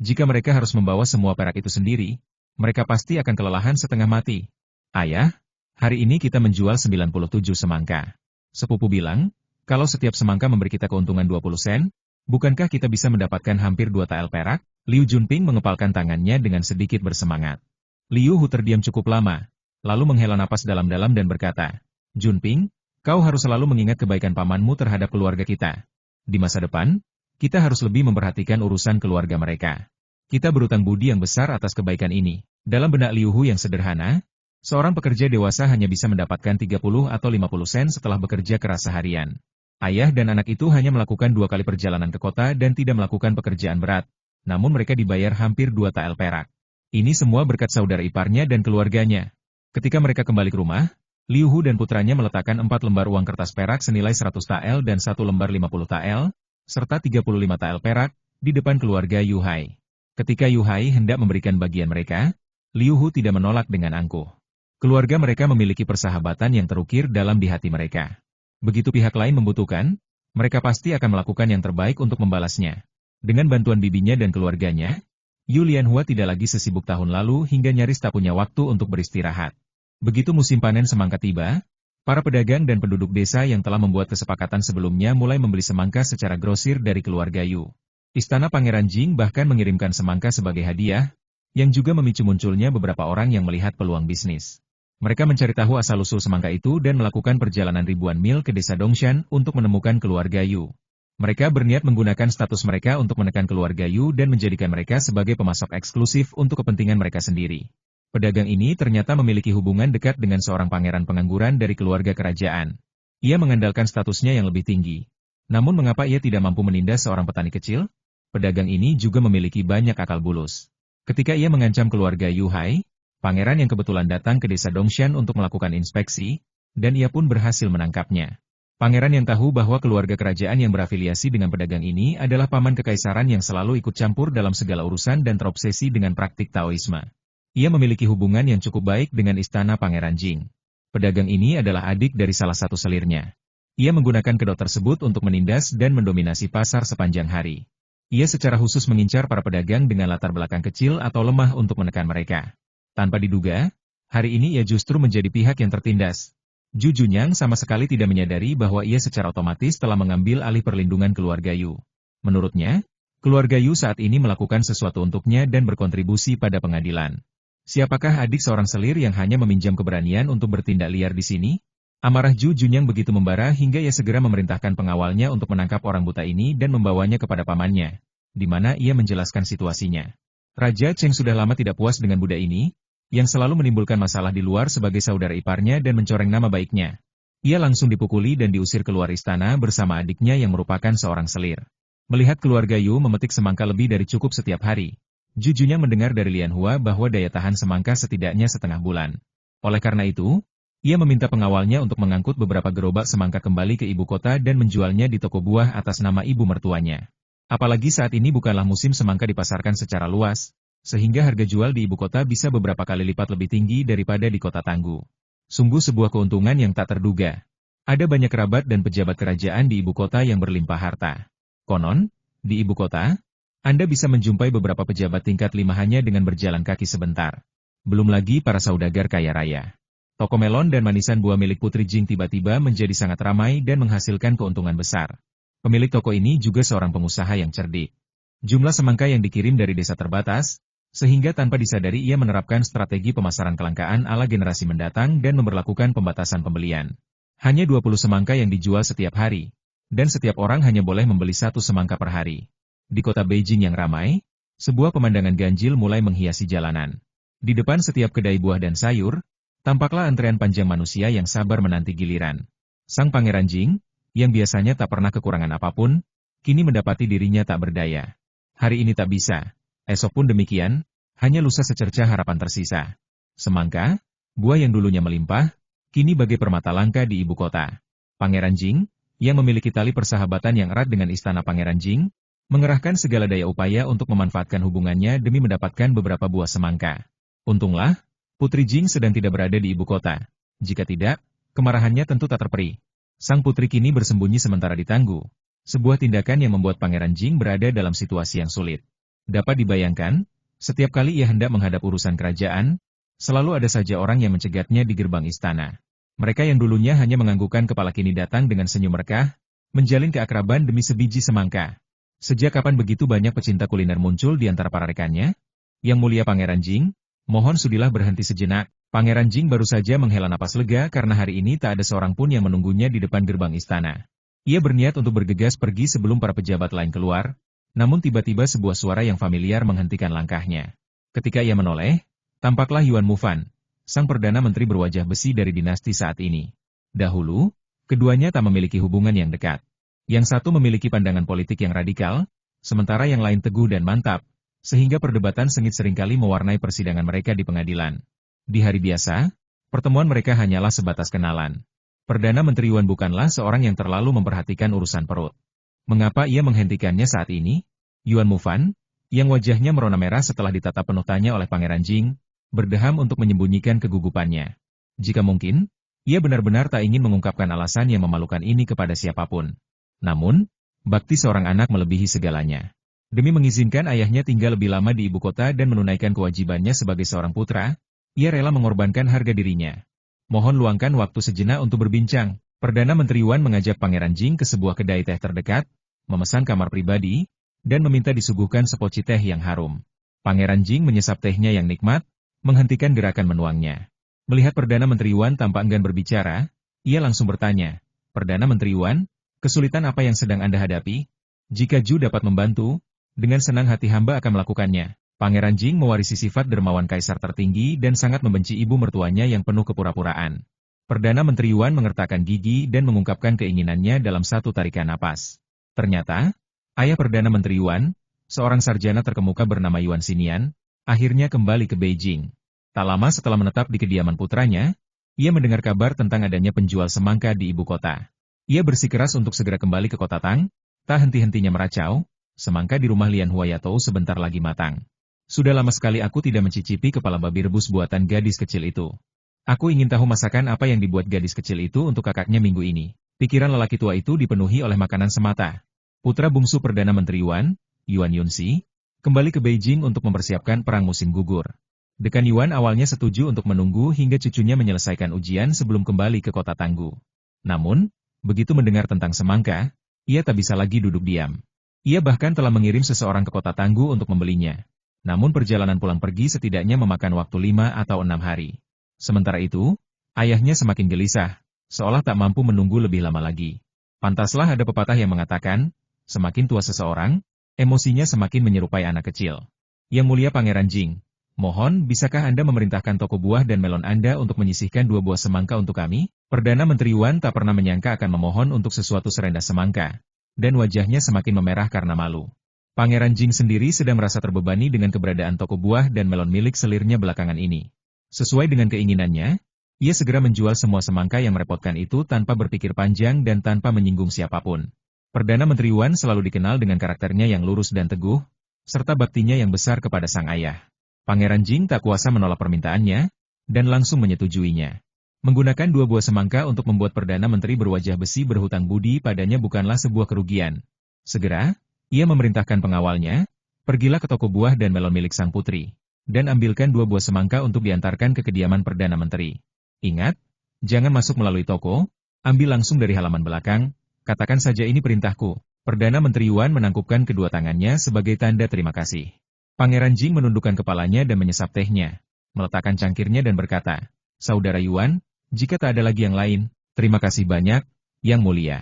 Jika mereka harus membawa semua perak itu sendiri, mereka pasti akan kelelahan setengah mati. Ayah, hari ini kita menjual 97 semangka. Sepupu bilang, kalau setiap semangka memberi kita keuntungan 20 sen, bukankah kita bisa mendapatkan hampir 2 tael perak? Liu Junping mengepalkan tangannya dengan sedikit bersemangat. Liu Hu terdiam cukup lama, lalu menghela napas dalam-dalam dan berkata, Junping, kau harus selalu mengingat kebaikan pamanmu terhadap keluarga kita. Di masa depan, kita harus lebih memperhatikan urusan keluarga mereka. Kita berutang budi yang besar atas kebaikan ini. Dalam benak Liu Hu yang sederhana, seorang pekerja dewasa hanya bisa mendapatkan 30 atau 50 sen setelah bekerja keras seharian. Ayah dan anak itu hanya melakukan 2 kali perjalanan ke kota dan tidak melakukan pekerjaan berat, namun mereka dibayar hampir 2 tael perak. Ini semua berkat saudara iparnya dan keluarganya. Ketika mereka kembali ke rumah, Liu Hu dan putranya meletakkan 4 lembar uang kertas perak senilai 100 tael dan 1 lembar 50 tael, serta 35 tael perak, di depan keluarga Yu Hai. Ketika Yu Hai hendak memberikan bagian mereka, Liu Hu tidak menolak dengan angkuh. Keluarga mereka memiliki persahabatan yang terukir dalam di hati mereka. Begitu pihak lain membutuhkan, mereka pasti akan melakukan yang terbaik untuk membalasnya. Dengan bantuan bibinya dan keluarganya, Yu Lianhua tidak lagi sesibuk tahun lalu hingga nyaris tak punya waktu untuk beristirahat. Begitu musim panen semangka tiba, para pedagang dan penduduk desa yang telah membuat kesepakatan sebelumnya mulai membeli semangka secara grosir dari keluarga Yu. Istana Pangeran Jing bahkan mengirimkan semangka sebagai hadiah, yang juga memicu munculnya beberapa orang yang melihat peluang bisnis. Mereka mencari tahu asal-usul semangka itu dan melakukan perjalanan ribuan mil ke desa Dongshan untuk menemukan keluarga Yu. Mereka berniat menggunakan status mereka untuk menekan keluarga Yu dan menjadikan mereka sebagai pemasok eksklusif untuk kepentingan mereka sendiri. Pedagang ini ternyata memiliki hubungan dekat dengan seorang pangeran pengangguran dari keluarga kerajaan. Ia mengandalkan statusnya yang lebih tinggi. Namun mengapa ia tidak mampu menindas seorang petani kecil? Pedagang ini juga memiliki banyak akal bulus. Ketika ia mengancam keluarga Yu Hai, pangeran yang kebetulan datang ke desa Dongshan untuk melakukan inspeksi, dan ia pun berhasil menangkapnya. Pangeran yang tahu bahwa keluarga kerajaan yang berafiliasi dengan pedagang ini adalah paman kekaisaran yang selalu ikut campur dalam segala urusan dan terobsesi dengan praktik Taoisme. Ia memiliki hubungan yang cukup baik dengan istana Pangeran Jing. Pedagang ini adalah adik dari salah satu selirnya. Ia menggunakan kedok tersebut untuk menindas dan mendominasi pasar sepanjang hari. Ia secara khusus mengincar para pedagang dengan latar belakang kecil atau lemah untuk menekan mereka. Tanpa diduga, hari ini ia justru menjadi pihak yang tertindas. Ju Junyang sama sekali tidak menyadari bahwa ia secara otomatis telah mengambil alih perlindungan keluarga Yu. Menurutnya, keluarga Yu saat ini melakukan sesuatu untuknya dan berkontribusi pada pengadilan. Siapakah adik seorang selir yang hanya meminjam keberanian untuk bertindak liar di sini? Amarah Ju Junyang begitu membara hingga ia segera memerintahkan pengawalnya untuk menangkap orang buta ini dan membawanya kepada pamannya, di mana ia menjelaskan situasinya. Raja Cheng sudah lama tidak puas dengan budak ini, yang selalu menimbulkan masalah di luar sebagai saudara iparnya dan mencoreng nama baiknya. Ia langsung dipukuli dan diusir keluar istana bersama adiknya yang merupakan seorang selir. Melihat keluarga Yu memetik semangka lebih dari cukup setiap hari, Ju Junyang mendengar dari Lian Hua bahwa daya tahan semangka setidaknya setengah bulan. Oleh karena itu, ia meminta pengawalnya untuk mengangkut beberapa gerobak semangka kembali ke ibu kota dan menjualnya di toko buah atas nama ibu mertuanya. Apalagi saat ini bukanlah musim semangka dipasarkan secara luas, sehingga harga jual di ibu kota bisa beberapa kali lipat lebih tinggi daripada di kota Tanggu. Sungguh sebuah keuntungan yang tak terduga. Ada banyak kerabat dan pejabat kerajaan di ibu kota yang berlimpah harta. Konon, di ibu kota, Anda bisa menjumpai beberapa pejabat tingkat 5 hanya dengan berjalan kaki sebentar. Belum lagi para saudagar kaya raya. Toko melon dan manisan buah milik Putri Jing tiba-tiba menjadi sangat ramai dan menghasilkan keuntungan besar. Pemilik toko ini juga seorang pengusaha yang cerdik. Jumlah semangka yang dikirim dari desa terbatas, sehingga tanpa disadari ia menerapkan strategi pemasaran kelangkaan ala generasi mendatang dan memberlakukan pembatasan pembelian. Hanya 20 semangka yang dijual setiap hari, dan setiap orang hanya boleh membeli 1 semangka per hari. Di kota Beijing yang ramai, sebuah pemandangan ganjil mulai menghiasi jalanan. Di depan setiap kedai buah dan sayur, tampaklah antrean panjang manusia yang sabar menanti giliran. Sang Pangeran Jing, yang biasanya tak pernah kekurangan apapun, kini mendapati dirinya tak berdaya. Hari ini tak bisa. Esok pun demikian, hanya lusa secercah harapan tersisa. Semangka, buah yang dulunya melimpah, kini bagai permata langka di ibu kota. Pangeran Jing, yang memiliki tali persahabatan yang erat dengan istana Pangeran Jing, mengerahkan segala daya upaya untuk memanfaatkan hubungannya demi mendapatkan beberapa buah semangka. Untunglah, Putri Jing sedang tidak berada di ibu kota. Jika tidak, kemarahannya tentu tak terperi. Sang putri kini bersembunyi sementara di Tanggu. Sebuah tindakan yang membuat Pangeran Jing berada dalam situasi yang sulit. Dapat dibayangkan, setiap kali ia hendak menghadap urusan kerajaan, selalu ada saja orang yang mencegatnya di gerbang istana. Mereka yang dulunya hanya menganggukkan kepala kini datang dengan senyum merkah, menjalin keakraban demi sebiji semangka. Sejak kapan begitu banyak pecinta kuliner muncul di antara para rekannya? Yang mulia Pangeran Jing, mohon sudilah berhenti sejenak. Pangeran Jing baru saja menghela napas lega karena hari ini tak ada seorang pun yang menunggunya di depan gerbang istana. Ia berniat untuk bergegas pergi sebelum para pejabat lain keluar, namun tiba-tiba sebuah suara yang familiar menghentikan langkahnya. Ketika ia menoleh, tampaklah Yuan Mufan, sang Perdana Menteri berwajah besi dari dinasti saat ini. Dahulu, keduanya tak memiliki hubungan yang dekat. Yang satu memiliki pandangan politik yang radikal, sementara yang lain teguh dan mantap, sehingga perdebatan sengit seringkali mewarnai persidangan mereka di pengadilan. Di hari biasa, pertemuan mereka hanyalah sebatas kenalan. Perdana Menteri Yuan bukanlah seorang yang terlalu memperhatikan urusan perut. Mengapa ia menghentikannya saat ini? Yuan Mufan, yang wajahnya merona merah setelah ditatap penuh tanya oleh Pangeran Jing, berdeham untuk menyembunyikan kegugupannya. Jika mungkin, ia benar-benar tak ingin mengungkapkan alasan yang memalukan ini kepada siapapun. Namun, bakti seorang anak melebihi segalanya. Demi mengizinkan ayahnya tinggal lebih lama di ibu kota dan menunaikan kewajibannya sebagai seorang putra, ia rela mengorbankan harga dirinya. Mohon luangkan waktu sejenak untuk berbincang. Perdana Menteri Yuan mengajak Pangeran Jing ke sebuah kedai teh terdekat, memesan kamar pribadi, dan meminta disuguhkan sepoci teh yang harum. Pangeran Jing menyesap tehnya yang nikmat, menghentikan gerakan menuangnya. Melihat Perdana Menteri Yuan tanpa enggan berbicara, ia langsung bertanya, Perdana Menteri Yuan, kesulitan apa yang sedang Anda hadapi? Jika Ju dapat membantu, dengan senang hati hamba akan melakukannya. Pangeran Jing mewarisi sifat dermawan kaisar tertinggi dan sangat membenci ibu mertuanya yang penuh kepura-puraan. Perdana Menteri Yuan mengertakkan gigi dan mengungkapkan keinginannya dalam satu tarikan napas. Ternyata, ayah Perdana Menteri Yuan, seorang sarjana terkemuka bernama Yuan Xinian, akhirnya kembali ke Beijing. Tak lama setelah menetap di kediaman putranya, ia mendengar kabar tentang adanya penjual semangka di ibu kota. Ia bersikeras untuk segera kembali ke kota Tang, tak henti-hentinya meracau, semangka di rumah Lian Huayatou sebentar lagi matang. Sudah lama sekali aku tidak mencicipi kepala babi rebus buatan gadis kecil itu. Aku ingin tahu masakan apa yang dibuat gadis kecil itu untuk kakaknya minggu ini. Pikiran lelaki tua itu dipenuhi oleh makanan semata. Putra bungsu Perdana Menteri Yuan, Yuan Yunxi, kembali ke Beijing untuk mempersiapkan perang musim gugur. Dekan Yuan awalnya setuju untuk menunggu hingga cucunya menyelesaikan ujian sebelum kembali ke kota Tanggu. Namun, begitu mendengar tentang semangka, ia tak bisa lagi duduk diam. Ia bahkan telah mengirim seseorang ke kota Tanggu untuk membelinya. Namun perjalanan pulang pergi setidaknya memakan waktu 5 atau 6 hari. Sementara itu, ayahnya semakin gelisah, seolah tak mampu menunggu lebih lama lagi. Pantaslah ada pepatah yang mengatakan, semakin tua seseorang, emosinya semakin menyerupai anak kecil. Yang mulia Pangeran Jing, mohon bisakah Anda memerintahkan toko buah dan melon Anda untuk menyisihkan 2 buah semangka untuk kami? Perdana Menteri Yuan tak pernah menyangka akan memohon untuk sesuatu serendah semangka, dan wajahnya semakin memerah karena malu. Pangeran Jing sendiri sedang merasa terbebani dengan keberadaan toko buah dan melon milik selirnya belakangan ini. Sesuai dengan keinginannya, ia segera menjual semua semangka yang merepotkan itu tanpa berpikir panjang dan tanpa menyinggung siapapun. Perdana Menteri Yuan selalu dikenal dengan karakternya yang lurus dan teguh, serta baktinya yang besar kepada sang ayah. Pangeran Jing tak kuasa menolak permintaannya, dan langsung menyetujuinya. Menggunakan 2 buah semangka untuk membuat Perdana Menteri berwajah besi berhutang budi padanya bukanlah sebuah kerugian. Segera, ia memerintahkan pengawalnya, pergilah ke toko buah dan melon milik sang putri, dan ambilkan 2 buah semangka untuk diantarkan ke kediaman Perdana Menteri. Ingat, jangan masuk melalui toko, ambil langsung dari halaman belakang, katakan saja ini perintahku. Perdana Menteri Yuan menangkupkan kedua tangannya sebagai tanda terima kasih. Pangeran Jing menundukkan kepalanya dan menyesap tehnya, meletakkan cangkirnya dan berkata, Saudara Yuan, jika tak ada lagi yang lain, terima kasih banyak, Yang Mulia.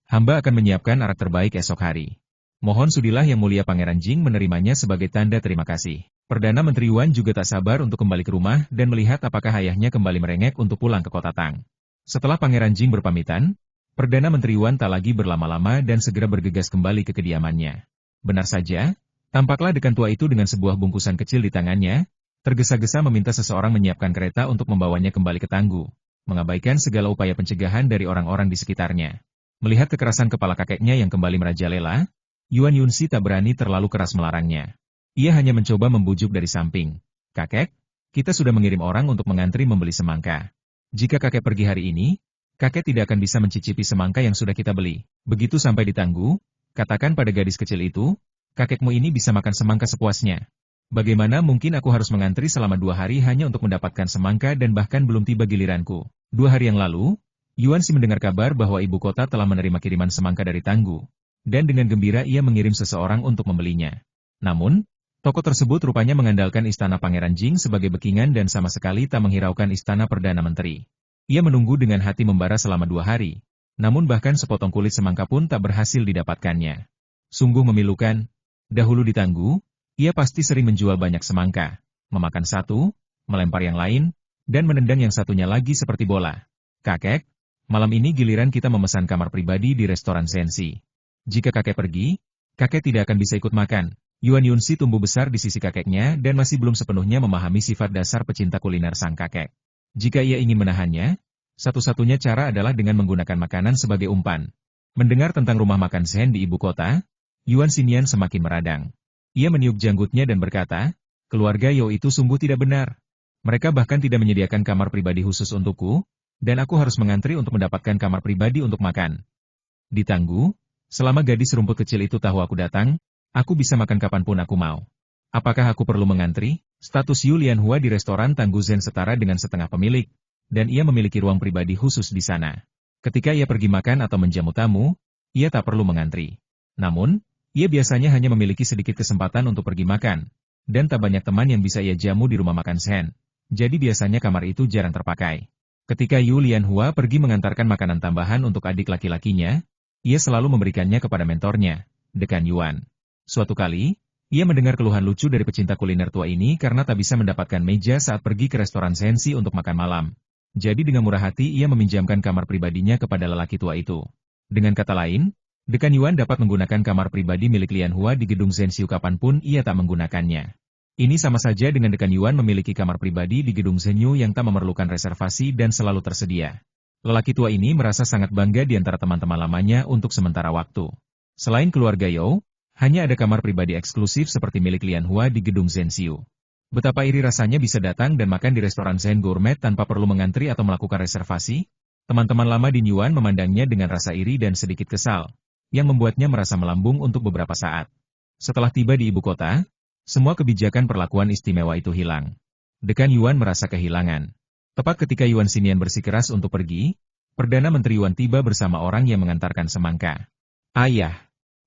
Hamba akan menyiapkan arak terbaik esok hari. Mohon sudilah Yang Mulia. Pangeran Jing menerimanya sebagai tanda terima kasih. Perdana Menteri Yuan juga tak sabar untuk kembali ke rumah dan melihat apakah ayahnya kembali merengek untuk pulang ke kota Tang. Setelah Pangeran Jing berpamitan, Perdana Menteri Yuan tak lagi berlama-lama dan segera bergegas kembali ke kediamannya. Benar saja, tampaklah dekan tua itu dengan sebuah bungkusan kecil di tangannya, tergesa-gesa meminta seseorang menyiapkan kereta untuk membawanya kembali ke Tanggu, mengabaikan segala upaya pencegahan dari orang-orang di sekitarnya. Melihat kekerasan kepala kakeknya yang kembali merajalela, Yuan Yunsi tak berani terlalu keras melarangnya. Ia hanya mencoba membujuk dari samping. Kakek, kita sudah mengirim orang untuk mengantri membeli semangka. Jika kakek pergi hari ini, kakek tidak akan bisa mencicipi semangka yang sudah kita beli. Begitu sampai di Tanggu, katakan pada gadis kecil itu, kakekmu ini bisa makan semangka sepuasnya. Bagaimana mungkin aku harus mengantri selama 2 hari hanya untuk mendapatkan semangka dan bahkan belum tiba giliranku. 2 hari yang lalu, Yuan Si mendengar kabar bahwa ibu kota telah menerima kiriman semangka dari Tanggu, dan dengan gembira ia mengirim seseorang untuk membelinya. Namun, toko tersebut rupanya mengandalkan istana Pangeran Jing sebagai backingan dan sama sekali tak menghiraukan istana Perdana Menteri. Ia menunggu dengan hati membara selama 2 hari, namun bahkan sepotong kulit semangka pun tak berhasil didapatkannya. Sungguh memilukan. Dahulu di Tanggu, ia pasti sering menjual banyak semangka, memakan satu, melempar yang lain, dan menendang yang satunya lagi seperti bola. Kakek, malam ini giliran kita memesan kamar pribadi di restoran Sensi. Jika kakek pergi, kakek tidak akan bisa ikut makan. Yuan Yunsi tumbuh besar di sisi kakeknya dan masih belum sepenuhnya memahami sifat dasar pecinta kuliner sang kakek. Jika ia ingin menahannya, satu-satunya cara adalah dengan menggunakan makanan sebagai umpan. Mendengar tentang rumah makan Sen di ibu kota, Yuan Xinyan semakin meradang. Ia meniup janggutnya dan berkata, keluarga Yao itu sungguh tidak benar. Mereka bahkan tidak menyediakan kamar pribadi khusus untukku, dan aku harus mengantri untuk mendapatkan kamar pribadi untuk makan. Di Tanggu, selama gadis rumput kecil itu tahu aku datang, aku bisa makan kapanpun aku mau. Apakah aku perlu mengantri? Status Yu Lianhua di restoran Tanggu Zen setara dengan setengah pemilik, dan ia memiliki ruang pribadi khusus di sana. Ketika ia pergi makan atau menjamu tamu, ia tak perlu mengantri. Namun, ia biasanya hanya memiliki sedikit kesempatan untuk pergi makan, dan tak banyak teman yang bisa ia jamu di rumah makan Sen. Jadi biasanya kamar itu jarang terpakai. Ketika Yu Lianhua pergi mengantarkan makanan tambahan untuk adik laki-lakinya, ia selalu memberikannya kepada mentornya, Dekan Yuan. Suatu kali, ia mendengar keluhan lucu dari pecinta kuliner tua ini karena tak bisa mendapatkan meja saat pergi ke restoran Sensi untuk makan malam. Jadi dengan murah hati ia meminjamkan kamar pribadinya kepada lelaki tua itu. Dengan kata lain, Dekan Yuan dapat menggunakan kamar pribadi milik Lianhua di gedung Zensiu kapanpun ia tak menggunakannya. Ini sama saja dengan Dekan Yuan memiliki kamar pribadi di gedung Zenyu yang tak memerlukan reservasi dan selalu tersedia. Lelaki tua ini merasa sangat bangga di antara teman-teman lamanya untuk sementara waktu. Selain keluarga Yao, hanya ada kamar pribadi eksklusif seperti milik Lianhua di gedung Zensiu. Betapa iri rasanya bisa datang dan makan di restoran Zen Gourmet tanpa perlu mengantri atau melakukan reservasi. Teman-teman lama di Yuan memandangnya dengan rasa iri dan sedikit kesal, yang membuatnya merasa melambung untuk beberapa saat. Setelah tiba di ibu kota, semua kebijakan perlakuan istimewa itu hilang. Dekan Yuan merasa kehilangan. Tepat ketika Yuan Xinian bersikeras untuk pergi, Perdana Menteri Yuan tiba bersama orang yang mengantarkan semangka. Ayah,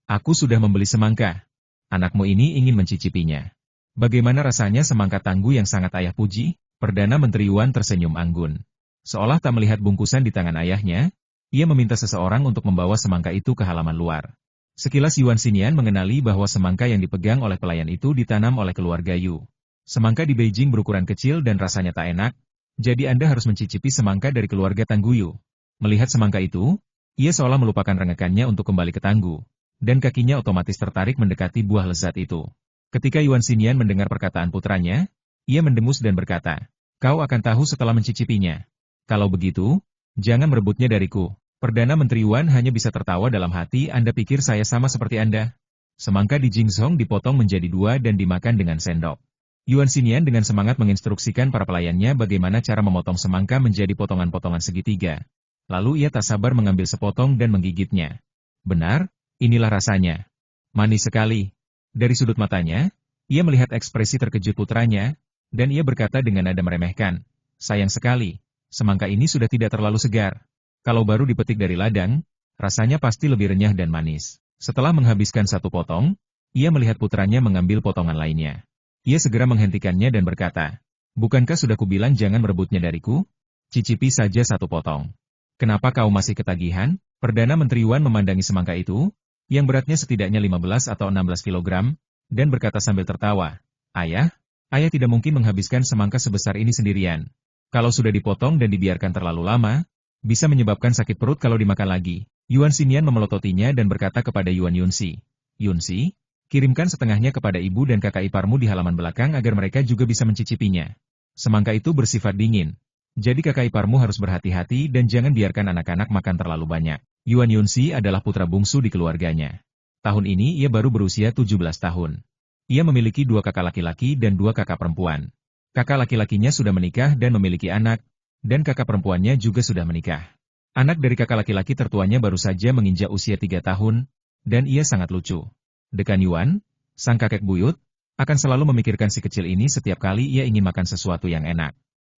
aku sudah membeli semangka. Anakmu ini ingin mencicipinya. Bagaimana rasanya semangka tangguh yang sangat ayah puji? Perdana Menteri Yuan tersenyum anggun. Seolah tak melihat bungkusan di tangan ayahnya, ia meminta seseorang untuk membawa semangka itu ke halaman luar. Sekilas Yuan Xinian mengenali bahwa semangka yang dipegang oleh pelayan itu ditanam oleh keluarga Yu. Semangka di Beijing berukuran kecil dan rasanya tak enak, jadi Anda harus mencicipi semangka dari keluarga Tanggu Yu. Melihat semangka itu, ia seolah melupakan rengekannya untuk kembali ke Tanggu, dan kakinya otomatis tertarik mendekati buah lezat itu. Ketika Yuan Xinian mendengar perkataan putranya, ia mendengus dan berkata, "Kau akan tahu setelah mencicipinya. Kalau begitu, jangan merebutnya dariku." Perdana Menteri Yuan hanya bisa tertawa dalam hati. Anda pikir saya sama seperti Anda? Semangka di Jingzhong dipotong menjadi 2 dan dimakan dengan sendok. Yuan Xinian dengan semangat menginstruksikan para pelayannya bagaimana cara memotong semangka menjadi potongan-potongan segitiga. Lalu ia tak sabar mengambil sepotong dan menggigitnya. Benar, inilah rasanya. Manis sekali. Dari sudut matanya, ia melihat ekspresi terkejut putranya, dan ia berkata dengan nada meremehkan, "Sayang sekali. Semangka ini sudah tidak terlalu segar. Kalau baru dipetik dari ladang, rasanya pasti lebih renyah dan manis." Setelah menghabiskan satu potong, ia melihat putranya mengambil potongan lainnya. Ia segera menghentikannya dan berkata, "Bukankah sudah kubilang jangan merebutnya dariku? Cicipi saja satu potong. Kenapa kau masih ketagihan?" Perdana Menteri Yuan memandangi semangka itu, yang beratnya setidaknya 15 atau 16 kilogram, dan berkata sambil tertawa, "Ayah tidak mungkin menghabiskan semangka sebesar ini sendirian. Kalau sudah dipotong dan dibiarkan terlalu lama, bisa menyebabkan sakit perut kalau dimakan lagi." Yuan Xinian memelototinya dan berkata kepada Yuan Yunxi, "Yunxi, kirimkan setengahnya kepada ibu dan kakak iparmu di halaman belakang agar mereka juga bisa mencicipinya. Semangka itu bersifat dingin, jadi kakak iparmu harus berhati-hati dan jangan biarkan anak-anak makan terlalu banyak." Yuan Yunxi adalah putra bungsu di keluarganya. Tahun ini ia baru berusia 17 tahun. Ia memiliki 2 kakak laki-laki dan 2 kakak perempuan. Kakak laki-lakinya sudah menikah dan memiliki anak, dan kakak perempuannya juga sudah menikah. Anak dari kakak laki-laki tertuanya baru saja menginjak usia 3 tahun, dan ia sangat lucu. Dekan Yuan, sang kakek buyut, akan selalu memikirkan si kecil ini setiap kali ia ingin makan sesuatu yang enak.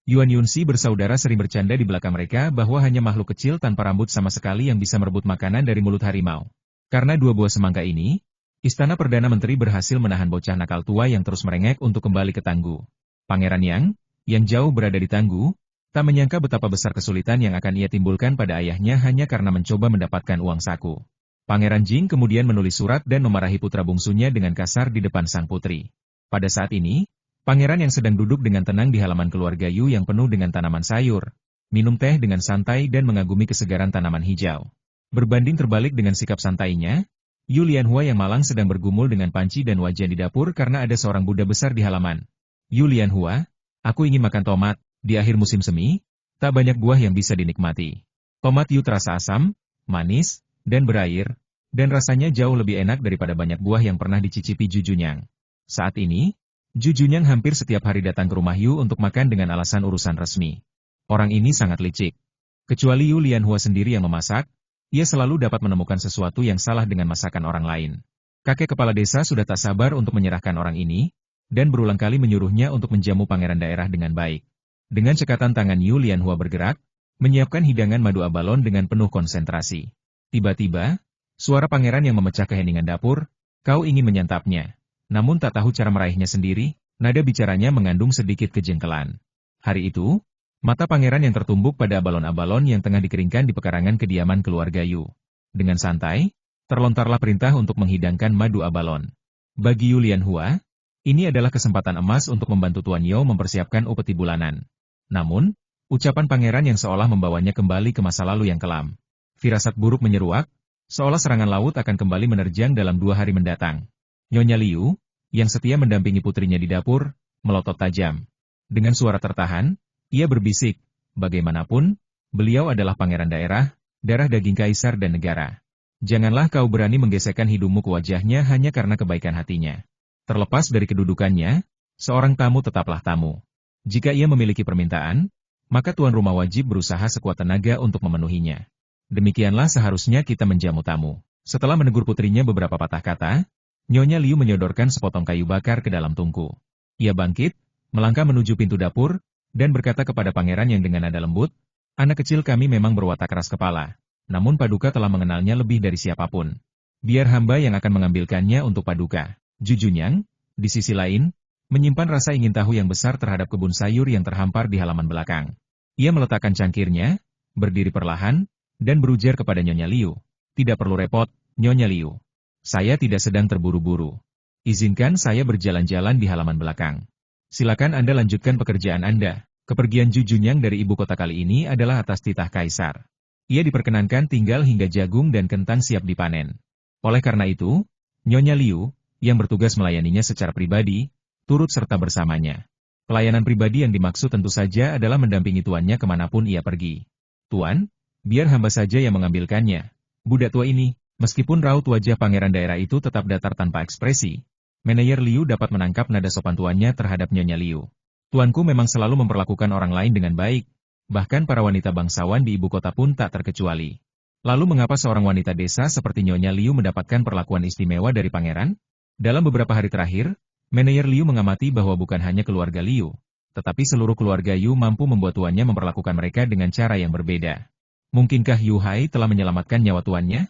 Yuan Yunxi bersaudara sering bercanda di belakang mereka bahwa hanya makhluk kecil tanpa rambut sama sekali yang bisa merebut makanan dari mulut harimau. Karena 2 buah semangka ini, Istana Perdana Menteri berhasil menahan bocah nakal tua yang terus merengek untuk kembali ke Tanggu. Pangeran yang jauh berada di Tanggu, tak menyangka betapa besar kesulitan yang akan ia timbulkan pada ayahnya hanya karena mencoba mendapatkan uang saku. Pangeran Jing kemudian menulis surat dan memarahi putra bungsunya dengan kasar di depan sang putri. Pada saat ini, pangeran yang sedang duduk dengan tenang di halaman keluarga Yu yang penuh dengan tanaman sayur, minum teh dengan santai dan mengagumi kesegaran tanaman hijau. Berbanding terbalik dengan sikap santainya, Yu Lianhua yang malang sedang bergumul dengan panci dan wajan di dapur karena ada seorang Buddha besar di halaman. "Yu Lianhua, aku ingin makan tomat. Di akhir musim semi, tak banyak buah yang bisa dinikmati. Tomat Yu terasa asam, manis, dan berair, dan rasanya jauh lebih enak daripada banyak buah yang pernah dicicipi Jujunyang." Saat ini, Jujunyang hampir setiap hari datang ke rumah Yu untuk makan dengan alasan urusan resmi. Orang ini sangat licik. Kecuali Yu Lianhua sendiri yang memasak, ia selalu dapat menemukan sesuatu yang salah dengan masakan orang lain. Kakek kepala desa sudah tak sabar untuk menyerahkan orang ini, dan berulang kali menyuruhnya untuk menjamu pangeran daerah dengan baik. Dengan cekatan tangan Yu Lianhua bergerak, menyiapkan hidangan madu abalon dengan penuh konsentrasi. Tiba-tiba, suara pangeran yang memecah keheningan dapur, "Kau ingin menyantapnya." Namun tak tahu cara meraihnya sendiri, nada bicaranya mengandung sedikit kejengkelan. Hari itu, mata pangeran yang tertumbuk pada abalon-abalon yang tengah dikeringkan di pekarangan kediaman keluarga Yu. Dengan santai, terlontarlah perintah untuk menghidangkan madu abalon. Bagi Yu Lianhua, ini adalah kesempatan emas untuk membantu Tuan Yo mempersiapkan upeti bulanan. Namun, ucapan pangeran yang seolah membawanya kembali ke masa lalu yang kelam. Firasat buruk menyeruak, seolah serangan laut akan kembali menerjang dalam 2 hari mendatang. Nyonya Liu, yang setia mendampingi putrinya di dapur, melotot tajam. Dengan suara tertahan, ia berbisik, bagaimanapun, beliau adalah pangeran daerah, darah daging kaisar dan negara. Janganlah kau berani menggesekkan hidungmu ke wajahnya hanya karena kebaikan hatinya. Terlepas dari kedudukannya, seorang tamu tetaplah tamu. Jika ia memiliki permintaan, maka tuan rumah wajib berusaha sekuat tenaga untuk memenuhinya. Demikianlah seharusnya kita menjamu tamu. Setelah menegur putrinya beberapa patah kata, Nyonya Liu menyodorkan sepotong kayu bakar ke dalam tungku. Ia bangkit, melangkah menuju pintu dapur, dan berkata kepada pangeran yang dengan nada lembut, "Anak kecil kami memang berwatak keras kepala, namun Paduka telah mengenalnya lebih dari siapapun. Biar hamba yang akan mengambilkannya untuk Paduka." Jujunyang, di sisi lain, menyimpan rasa ingin tahu yang besar terhadap kebun sayur yang terhampar di halaman belakang. Ia meletakkan cangkirnya, berdiri perlahan, dan berujar kepada Nyonya Liu, "Tidak perlu repot, Nyonya Liu. Saya tidak sedang terburu-buru. Izinkan saya berjalan-jalan di halaman belakang. Silakan Anda lanjutkan pekerjaan Anda." Kepergian Jujunyang dari ibu kota kali ini adalah atas titah kaisar. Ia diperkenankan tinggal hingga jagung dan kentang siap dipanen. Oleh karena itu, Nyonya Liu, yang bertugas melayaninya secara pribadi, turut serta bersamanya. Pelayanan pribadi yang dimaksud tentu saja adalah mendampingi tuannya kemanapun ia pergi. "Tuan, biar hamba saja yang mengambilkannya." Budak tua ini, meskipun raut wajah pangeran daerah itu tetap datar tanpa ekspresi, Manajer Liu dapat menangkap nada sopan tuannya terhadap Nyonya Liu. "Tuanku memang selalu memperlakukan orang lain dengan baik, bahkan para wanita bangsawan di ibu kota pun tak terkecuali. Lalu mengapa seorang wanita desa seperti Nyonya Liu mendapatkan perlakuan istimewa dari pangeran?" Dalam beberapa hari terakhir, Manajer Liu mengamati bahwa bukan hanya keluarga Liu, tetapi seluruh keluarga Yu mampu membuat tuannya memperlakukan mereka dengan cara yang berbeda. Mungkinkah Yu Hai telah menyelamatkan nyawa tuannya?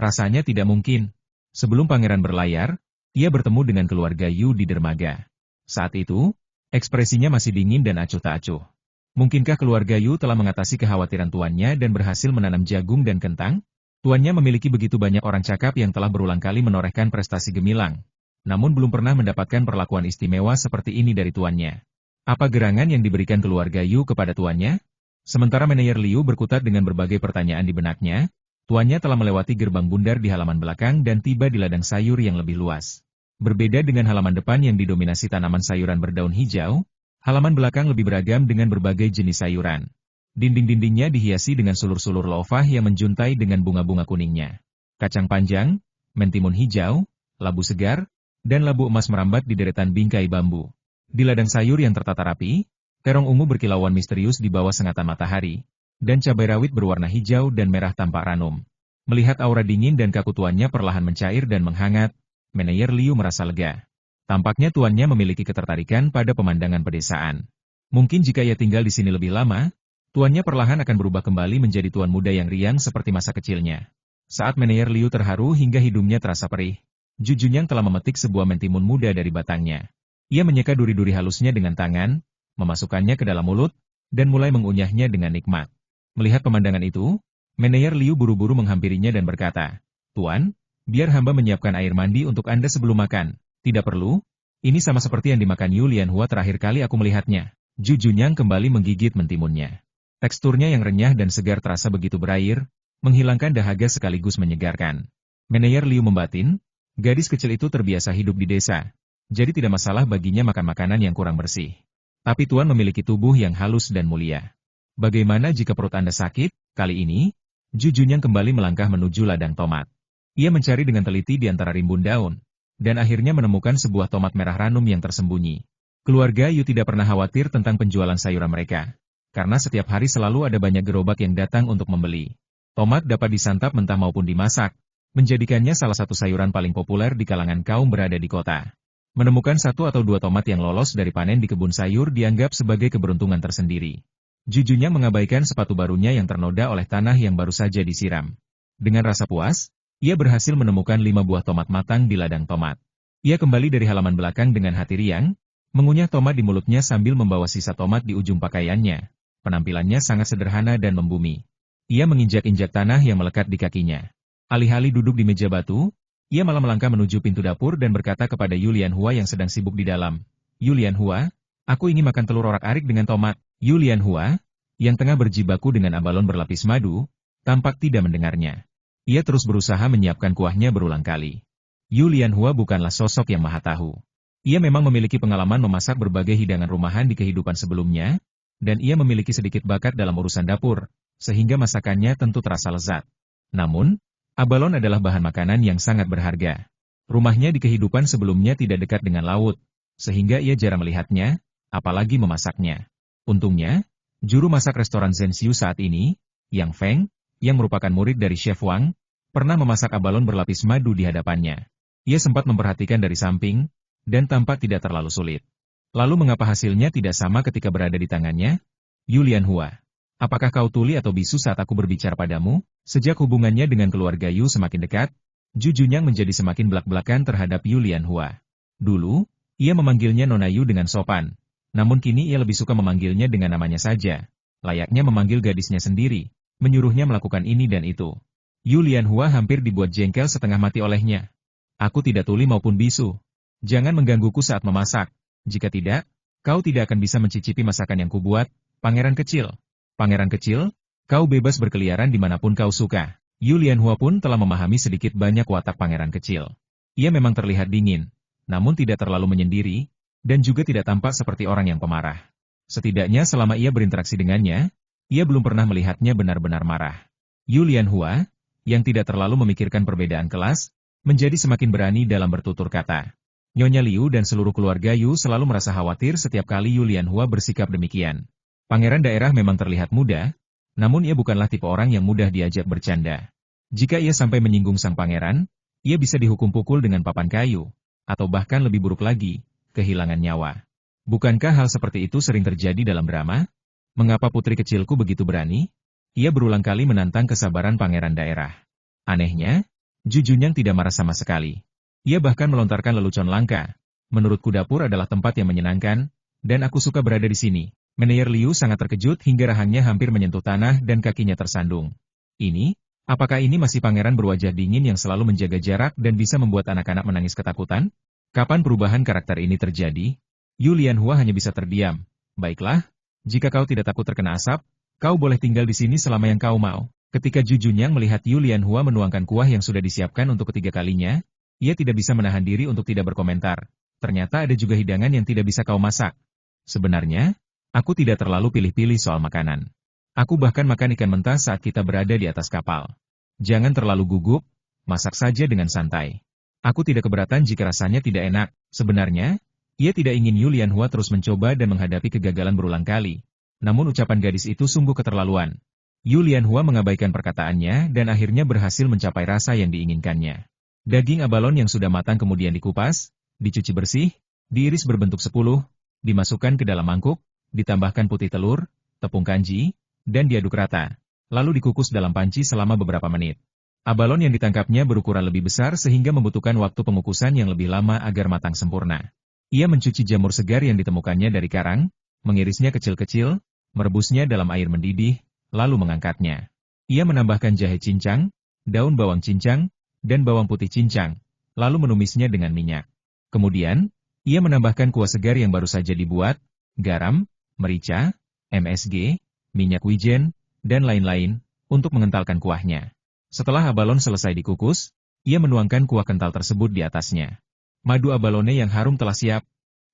Rasanya tidak mungkin. Sebelum pangeran berlayar, ia bertemu dengan keluarga Yu di dermaga. Saat itu, ekspresinya masih dingin dan acuh tak acuh. Mungkinkah keluarga Yu telah mengatasi kekhawatiran tuannya dan berhasil menanam jagung dan kentang? Tuannya memiliki begitu banyak orang cakap yang telah berulang kali menorehkan prestasi gemilang, namun belum pernah mendapatkan perlakuan istimewa seperti ini dari tuannya. Apa gerangan yang diberikan keluarga Yu kepada tuannya? Sementara Manajer Liu berkutat dengan berbagai pertanyaan di benaknya, tuannya telah melewati gerbang bundar di halaman belakang dan tiba di ladang sayur yang lebih luas. Berbeda dengan halaman depan yang didominasi tanaman sayuran berdaun hijau, halaman belakang lebih beragam dengan berbagai jenis sayuran. Dinding-dindingnya dihiasi dengan sulur-sulur lofah yang menjuntai dengan bunga-bunga kuningnya. Kacang panjang, mentimun hijau, labu segar, dan labu emas merambat di deretan bingkai bambu. Di ladang sayur yang tertata rapi, terong ungu berkilauan misterius di bawah sengatan matahari, dan cabai rawit berwarna hijau dan merah tampak ranum. Melihat aura dingin dan kaku tuannya perlahan mencair dan menghangat, Manajer Liu merasa lega. Tampaknya tuannya memiliki ketertarikan pada pemandangan pedesaan. Mungkin jika ia tinggal di sini lebih lama, tuannya perlahan akan berubah kembali menjadi tuan muda yang riang seperti masa kecilnya. Saat Manajer Liu terharu hingga hidungnya terasa perih, Jujunyang telah memetik sebuah mentimun muda dari batangnya. Ia menyeka duri-duri halusnya dengan tangan, memasukkannya ke dalam mulut, dan mulai mengunyahnya dengan nikmat. Melihat pemandangan itu, Manajer Liu buru-buru menghampirinya dan berkata, "Tuan, biar hamba menyiapkan air mandi untuk Anda sebelum makan." "Tidak perlu, ini sama seperti yang dimakan Yu Lianhua terakhir kali aku melihatnya." Jujunyang kembali menggigit mentimunnya. Teksturnya yang renyah dan segar terasa begitu berair, menghilangkan dahaga sekaligus menyegarkan. Manajer Liu membatin, gadis kecil itu terbiasa hidup di desa, jadi tidak masalah baginya makan makanan yang kurang bersih. Tapi tuan memiliki tubuh yang halus dan mulia. Bagaimana jika perut Anda sakit? Kali ini, Jujunyang kembali melangkah menuju ladang tomat. Ia mencari dengan teliti di antara rimbun daun, dan akhirnya menemukan sebuah tomat merah ranum yang tersembunyi. Keluarga Yu tidak pernah khawatir tentang penjualan sayuran mereka, karena setiap hari selalu ada banyak gerobak yang datang untuk membeli. Tomat dapat disantap mentah maupun dimasak, menjadikannya salah satu sayuran paling populer di kalangan kaum berada di kota. Menemukan satu atau dua tomat yang lolos dari panen di kebun sayur dianggap sebagai keberuntungan tersendiri. Jujunya mengabaikan sepatu barunya yang ternoda oleh tanah yang baru saja disiram. Dengan rasa puas, ia berhasil menemukan 5 buah tomat matang di ladang tomat. Ia kembali dari halaman belakang dengan hati riang, mengunyah tomat di mulutnya sambil membawa sisa tomat di ujung pakaiannya. Penampilannya sangat sederhana dan membumi. Ia menginjak-injak tanah yang melekat di kakinya. Alih-alih duduk di meja batu, ia malah melangkah menuju pintu dapur dan berkata kepada Yu Lianhua yang sedang sibuk di dalam, "Yu Lianhua, aku ingin makan telur orak-arik dengan tomat." Yu Lianhua, yang tengah berjibaku dengan abalon berlapis madu, tampak tidak mendengarnya. Ia terus berusaha menyiapkan kuahnya berulang kali. Yu Lianhua bukanlah sosok yang maha tahu. Ia memang memiliki pengalaman memasak berbagai hidangan rumahan di kehidupan sebelumnya, dan ia memiliki sedikit bakat dalam urusan dapur, sehingga masakannya tentu terasa lezat. Namun, abalon adalah bahan makanan yang sangat berharga. Rumahnya di kehidupan sebelumnya tidak dekat dengan laut, sehingga ia jarang melihatnya, apalagi memasaknya. Untungnya, juru masak restoran Zhenxiu saat ini, Yang Feng, yang merupakan murid dari Chef Wang, pernah memasak abalon berlapis madu di hadapannya. Ia sempat memperhatikan dari samping, dan tampak tidak terlalu sulit. Lalu mengapa hasilnya tidak sama ketika berada di tangannya? Yulian Hua. Apakah kau tuli atau bisu saat aku berbicara padamu? Sejak hubungannya dengan keluarga Yu semakin dekat, Ju Junyang menjadi semakin belak-belakan terhadap Yulian Hua. Dulu, ia memanggilnya Nona Yu dengan sopan. Namun kini ia lebih suka memanggilnya dengan namanya saja. Layaknya memanggil gadisnya sendiri, menyuruhnya melakukan ini dan itu. Yulian Hua hampir dibuat jengkel setengah mati olehnya. Aku tidak tuli maupun bisu. Jangan menggangguku saat memasak. Jika tidak, kau tidak akan bisa mencicipi masakan yang kubuat, pangeran kecil. Pangeran kecil, kau bebas berkeliaran dimanapun kau suka. Yulian Hua pun telah memahami sedikit banyak watak pangeran kecil. Ia memang terlihat dingin, namun tidak terlalu menyendiri, dan juga tidak tampak seperti orang yang pemarah. Setidaknya selama ia berinteraksi dengannya, ia belum pernah melihatnya benar-benar marah. Yulian Hua, yang tidak terlalu memikirkan perbedaan kelas, menjadi semakin berani dalam bertutur kata. Nyonya Liu dan seluruh keluarga Yu selalu merasa khawatir setiap kali Yulian Hua bersikap demikian. Pangeran daerah memang terlihat muda, namun ia bukanlah tipe orang yang mudah diajak bercanda. Jika ia sampai menyinggung sang pangeran, ia bisa dihukum pukul dengan papan kayu, atau bahkan lebih buruk lagi, kehilangan nyawa. Bukankah hal seperti itu sering terjadi dalam drama? Mengapa putri kecilku begitu berani? Ia berulang kali menantang kesabaran pangeran daerah. Anehnya, Ju Junyang tidak marah sama sekali. Ia bahkan melontarkan lelucon langka. Menurutku dapur adalah tempat yang menyenangkan, dan aku suka berada di sini. Manajer Liu sangat terkejut hingga rahangnya hampir menyentuh tanah dan kakinya tersandung. Ini, apakah ini masih pangeran berwajah dingin yang selalu menjaga jarak dan bisa membuat anak-anak menangis ketakutan? Kapan perubahan karakter ini terjadi? Yulian Hua hanya bisa terdiam. Baiklah, jika kau tidak takut terkena asap, kau boleh tinggal di sini selama yang kau mau. Ketika Ju Junyang melihat Yulian Hua menuangkan kuah yang sudah disiapkan untuk ketiga kalinya, ia tidak bisa menahan diri untuk tidak berkomentar. Ternyata ada juga hidangan yang tidak bisa kau masak. Sebenarnya, aku tidak terlalu pilih-pilih soal makanan. Aku bahkan makan ikan mentah saat kita berada di atas kapal. Jangan terlalu gugup, masak saja dengan santai. Aku tidak keberatan jika rasanya tidak enak. Sebenarnya, ia tidak ingin Yulian Hua terus mencoba dan menghadapi kegagalan berulang kali. Namun ucapan gadis itu sungguh keterlaluan. Yulian Hua mengabaikan perkataannya dan akhirnya berhasil mencapai rasa yang diinginkannya. Daging abalon yang sudah matang kemudian dikupas, dicuci bersih, diiris berbentuk 10, dimasukkan ke dalam mangkuk, ditambahkan putih telur, tepung kanji, dan diaduk rata. Lalu dikukus dalam panci selama beberapa menit. Abalon yang ditangkapnya berukuran lebih besar sehingga membutuhkan waktu pengukusan yang lebih lama agar matang sempurna. Ia mencuci jamur segar yang ditemukannya dari karang, mengirisnya kecil-kecil, merebusnya dalam air mendidih, lalu mengangkatnya. Ia menambahkan jahe cincang, daun bawang cincang, dan bawang putih cincang, lalu menumisnya dengan minyak. Kemudian, ia menambahkan kuah segar yang baru saja dibuat, garam, merica, MSG, minyak wijen, dan lain-lain, untuk mengentalkan kuahnya. Setelah abalon selesai dikukus, ia menuangkan kuah kental tersebut di atasnya. Madu abalone yang harum telah siap.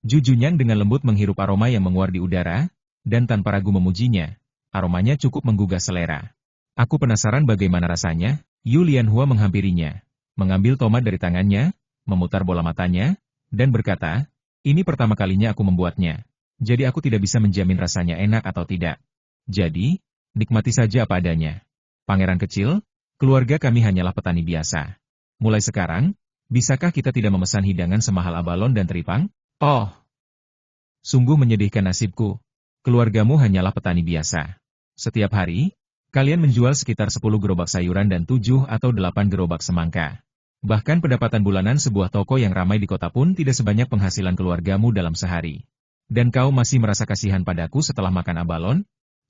Ju Junyang dengan lembut menghirup aroma yang menguar di udara, dan tanpa ragu memujinya. Aromanya cukup menggugah selera. Aku penasaran bagaimana rasanya. Yulian Hua menghampirinya, mengambil tomat dari tangannya, memutar bola matanya, dan berkata, ini pertama kalinya aku membuatnya. Jadi aku tidak bisa menjamin rasanya enak atau tidak. Jadi, nikmati saja apa adanya. Pangeran kecil, keluarga kami hanyalah petani biasa. Mulai sekarang, bisakah kita tidak memesan hidangan semahal abalon dan teripang? Oh, sungguh menyedihkan nasibku. Keluargamu hanyalah petani biasa. Setiap hari, kalian menjual sekitar 10 gerobak sayuran dan 7 atau 8 gerobak semangka. Bahkan pendapatan bulanan sebuah toko yang ramai di kota pun tidak sebanyak penghasilan keluargamu dalam sehari. Dan kau masih merasa kasihan padaku setelah makan abalon?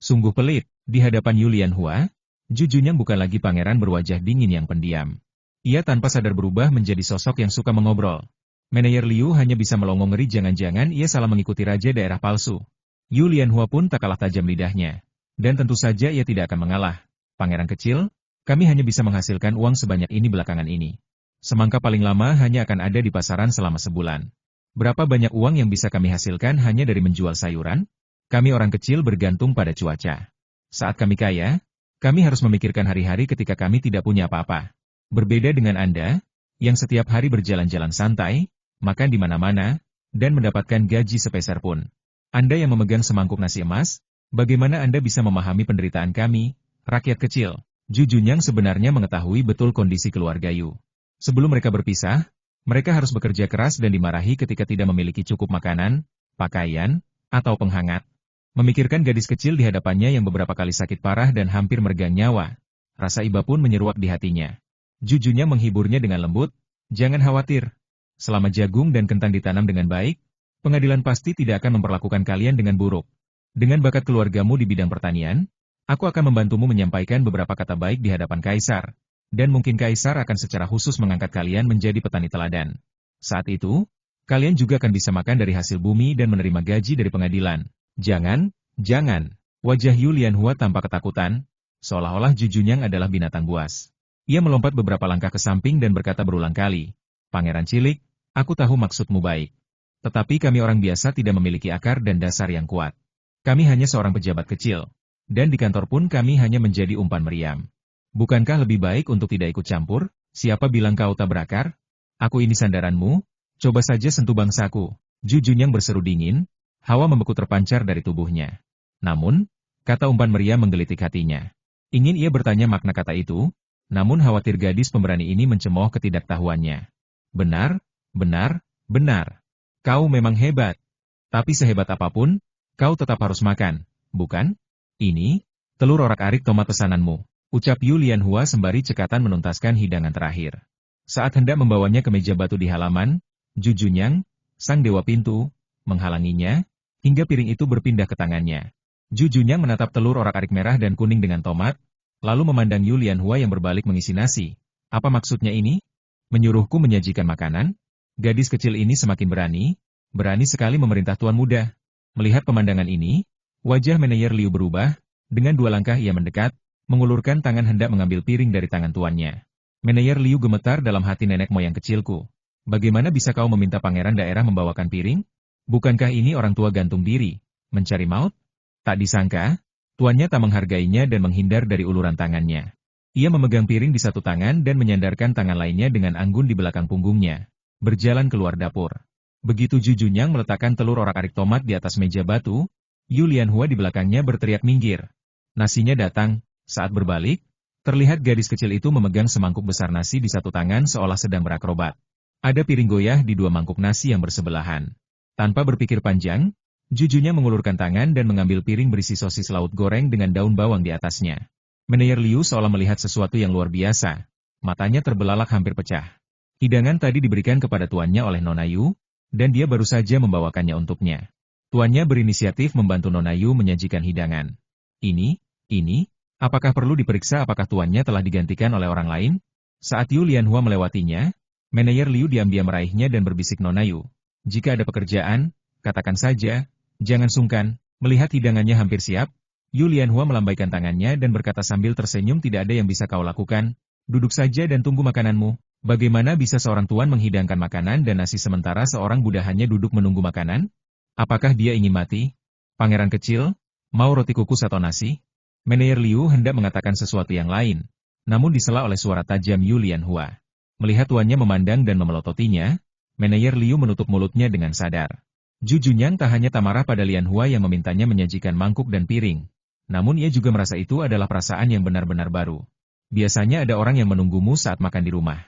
Sungguh pelit. Di hadapan Yulian Hua, Ju Junyang bukan lagi pangeran berwajah dingin yang pendiam. Ia tanpa sadar berubah menjadi sosok yang suka mengobrol. Manajer Liu hanya bisa melongo ngeri jangan-jangan ia salah mengikuti raja daerah palsu. Yulian Hua pun tak kalah tajam lidahnya. Dan tentu saja ia tidak akan mengalah. Pangeran kecil, kami hanya bisa menghasilkan uang sebanyak ini belakangan ini. Semangka paling lama hanya akan ada di pasaran selama sebulan. Berapa banyak uang yang bisa kami hasilkan hanya dari menjual sayuran? Kami orang kecil bergantung pada cuaca. Saat kami kaya, kami harus memikirkan hari-hari ketika kami tidak punya apa-apa. Berbeda dengan Anda, yang setiap hari berjalan-jalan santai, makan di mana-mana, dan mendapatkan gaji sepeser pun. Anda yang memegang semangkuk nasi emas, bagaimana Anda bisa memahami penderitaan kami, rakyat kecil? Ju Junyang sebenarnya mengetahui betul kondisi keluarga Yu. Sebelum mereka berpisah, mereka harus bekerja keras dan dimarahi ketika tidak memiliki cukup makanan, pakaian, atau penghangat. Memikirkan gadis kecil di hadapannya yang beberapa kali sakit parah dan hampir meregang nyawa. Rasa iba pun menyeruak di hatinya. Jujunya menghiburnya dengan lembut, "Jangan khawatir. Selama jagung dan kentang ditanam dengan baik, pengadilan pasti tidak akan memperlakukan kalian dengan buruk. Dengan bakat keluargamu di bidang pertanian, aku akan membantumu menyampaikan beberapa kata baik di hadapan Kaisar. Dan mungkin Kaisar akan secara khusus mengangkat kalian menjadi petani teladan. Saat itu, kalian juga akan bisa makan dari hasil bumi dan menerima gaji dari pengadilan." Jangan. Wajah Yu Lianhua tampak ketakutan, seolah-olah Jujunyang adalah binatang buas. Ia melompat beberapa langkah ke samping dan berkata berulang kali, "Pangeran cilik, aku tahu maksudmu baik. Tetapi kami orang biasa tidak memiliki akar dan dasar yang kuat. Kami hanya seorang pejabat kecil. Dan di kantor pun kami hanya menjadi umpan meriam. Bukankah lebih baik untuk tidak ikut campur? Siapa bilang kau tak berakar? Aku ini sandaranmu, coba saja sentuh bangsaku." Jujunyang berseru dingin. Hawa membeku terpancar dari tubuhnya. Namun, kata umpan meriam menggelitik hatinya. Ingin ia bertanya makna kata itu, namun khawatir gadis pemberani ini mencemooh ketidaktahuannya. Benar. Kau memang hebat. Tapi sehebat apapun, kau tetap harus makan, bukan? Ini, telur orak-arik tomat pesananmu, ucap Yu Lianhua sembari cekatan menuntaskan hidangan terakhir. Saat hendak membawanya ke meja batu di halaman, Jujunyang, sang dewa pintu, menghalanginya, hingga piring itu berpindah ke tangannya. Jujunyang menatap telur orak-arik merah dan kuning dengan tomat, lalu memandang Yu Lianhua yang berbalik mengisi nasi. Apa maksudnya ini? Menyuruhku menyajikan makanan? Gadis kecil ini semakin berani sekali memerintah tuan muda. Melihat pemandangan ini, wajah manajer Liu berubah, dengan 2 langkah ia mendekat, mengulurkan tangan hendak mengambil piring dari tangan tuannya. Manajer Liu gemetar dalam hati nenek moyang kecilku. Bagaimana bisa kau meminta pangeran daerah membawakan piring? Bukankah ini orang tua gantung diri, mencari maut? Tak disangka, tuannya tak menghargainya dan menghindar dari uluran tangannya. Ia memegang piring di satu tangan dan menyandarkan tangan lainnya dengan anggun di belakang punggungnya. Berjalan keluar dapur. Begitu Jujunyang meletakkan telur orak-arik tomat di atas meja batu, Yu Lianhua di belakangnya berteriak minggir. Nasinya datang. Saat berbalik, terlihat gadis kecil itu memegang semangkuk besar nasi di satu tangan seolah sedang berakrobat. Ada piring goyah di 2 mangkuk nasi yang bersebelahan. Tanpa berpikir panjang, Jujunya mengulurkan tangan dan mengambil piring berisi sosis laut goreng dengan daun bawang di atasnya. Manajer Liu seolah melihat sesuatu yang luar biasa. Matanya terbelalak hampir pecah. Hidangan tadi diberikan kepada tuannya oleh Nona Yu, dan dia baru saja membawakannya untuknya. Tuannya berinisiatif membantu Nona Yu menyajikan hidangan. Ini, apakah perlu diperiksa apakah tuannya telah digantikan oleh orang lain? Saat Yu Lianhua melewatinya, manajer Liu diam-diam meraihnya dan berbisik Nona Yu. Jika ada pekerjaan, katakan saja, jangan sungkan. Melihat hidangannya hampir siap, Yu Lianhua melambaikan tangannya dan berkata sambil tersenyum, tidak ada yang bisa kau lakukan. Duduk saja dan tunggu makananmu. Bagaimana bisa seorang tuan menghidangkan makanan dan nasi sementara seorang budak hanya duduk menunggu makanan? Apakah dia ingin mati? Pangeran kecil, mau roti kukus atau nasi? Manajer Liu hendak mengatakan sesuatu yang lain, namun disela oleh suara tajam Yu Lianhua. Melihat tuannya memandang dan memelototinya, manajer Liu menutup mulutnya dengan sadar. Jujunyang tak hanya tak marah pada Lianhua yang memintanya menyajikan mangkuk dan piring, namun ia juga merasa itu adalah perasaan yang benar-benar baru. Biasanya ada orang yang menunggumu saat makan di rumah.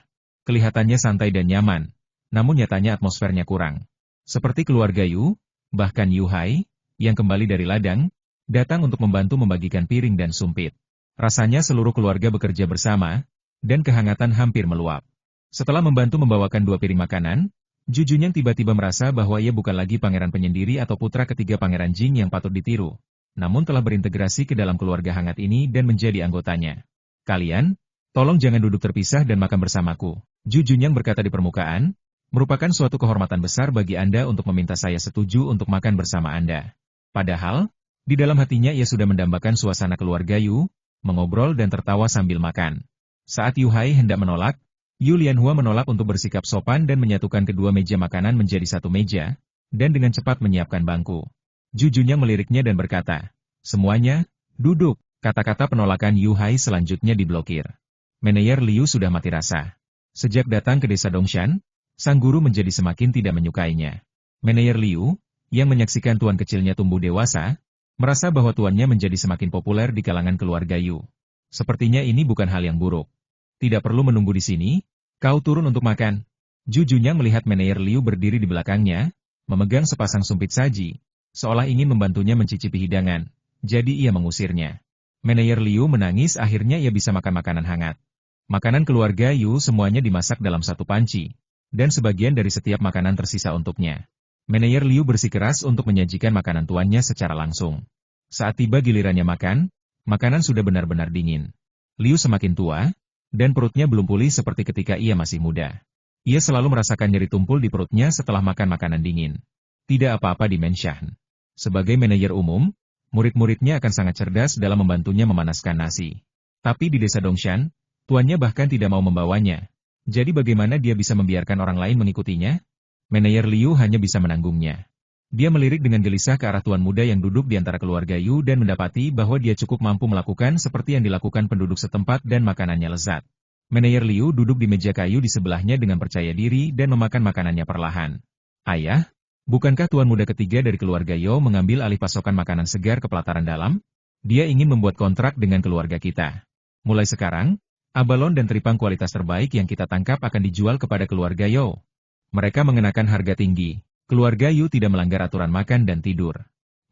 Kelihatannya santai dan nyaman, namun nyatanya atmosfernya kurang. Seperti keluarga Yu, bahkan Yu Hai, yang kembali dari ladang, datang untuk membantu membagikan piring dan sumpit. Rasanya seluruh keluarga bekerja bersama, dan kehangatan hampir meluap. Setelah membantu membawakan 2 piring makanan, Jujunyang tiba-tiba merasa bahwa ia bukan lagi pangeran penyendiri atau putra ketiga pangeran Jing yang patut ditiru, namun telah berintegrasi ke dalam keluarga hangat ini dan menjadi anggotanya. Kalian, tolong jangan duduk terpisah dan makan bersamaku. Jujunyang berkata di permukaan, merupakan suatu kehormatan besar bagi Anda untuk meminta saya setuju untuk makan bersama Anda. Padahal, di dalam hatinya ia sudah mendambakan suasana keluarga Yu, mengobrol dan tertawa sambil makan. Saat Yu Hai hendak menolak, Yu Lianhua menolak untuk bersikap sopan dan menyatukan kedua meja makanan menjadi satu meja, dan dengan cepat menyiapkan bangku. Jujunyang meliriknya dan berkata, "Semuanya, duduk." Kata-kata penolakan Yu Hai selanjutnya diblokir. Manajer Liu sudah mati rasa. Sejak datang ke desa Dongshan, sang guru menjadi semakin tidak menyukainya. Manajer Liu, yang menyaksikan tuan kecilnya tumbuh dewasa, merasa bahwa tuannya menjadi semakin populer di kalangan keluarga Yu. Sepertinya ini bukan hal yang buruk. Tidak perlu menunggu di sini, kau turun untuk makan. Jujunyang melihat manajer Liu berdiri di belakangnya, memegang sepasang sumpit saji, seolah ingin membantunya mencicipi hidangan. Jadi ia mengusirnya. Manajer Liu menangis, akhirnya ia bisa makan makanan hangat. Makanan keluarga Yu semuanya dimasak dalam satu panci, dan sebagian dari setiap makanan tersisa untuknya. Manajer Liu bersikeras untuk menyajikan makanan tuannya secara langsung. Saat tiba gilirannya makan, makanan sudah benar-benar dingin. Liu semakin tua, dan perutnya belum pulih seperti ketika ia masih muda. Ia selalu merasakan nyeri tumpul di perutnya setelah makan makanan dingin. Tidak apa-apa di Menshan. Sebagai manajer umum, murid-muridnya akan sangat cerdas dalam membantunya memanaskan nasi. Tapi di desa Dongshan, tuannya bahkan tidak mau membawanya. Jadi bagaimana dia bisa membiarkan orang lain mengikutinya? Manajer Liu hanya bisa menanggungnya. Dia melirik dengan gelisah ke arah tuan muda yang duduk di antara keluarga Yu dan mendapati bahwa dia cukup mampu melakukan seperti yang dilakukan penduduk setempat dan makanannya lezat. Manajer Liu duduk di meja kayu di sebelahnya dengan percaya diri dan memakan makanannya perlahan. Ayah, bukankah tuan muda ketiga dari keluarga Yo mengambil alih pasokan makanan segar ke pelataran dalam? Dia ingin membuat kontrak dengan keluarga kita. Mulai sekarang, abalon dan tripang kualitas terbaik yang kita tangkap akan dijual kepada keluarga Yo. Mereka mengenakan harga tinggi. Keluarga Yu tidak melanggar aturan makan dan tidur.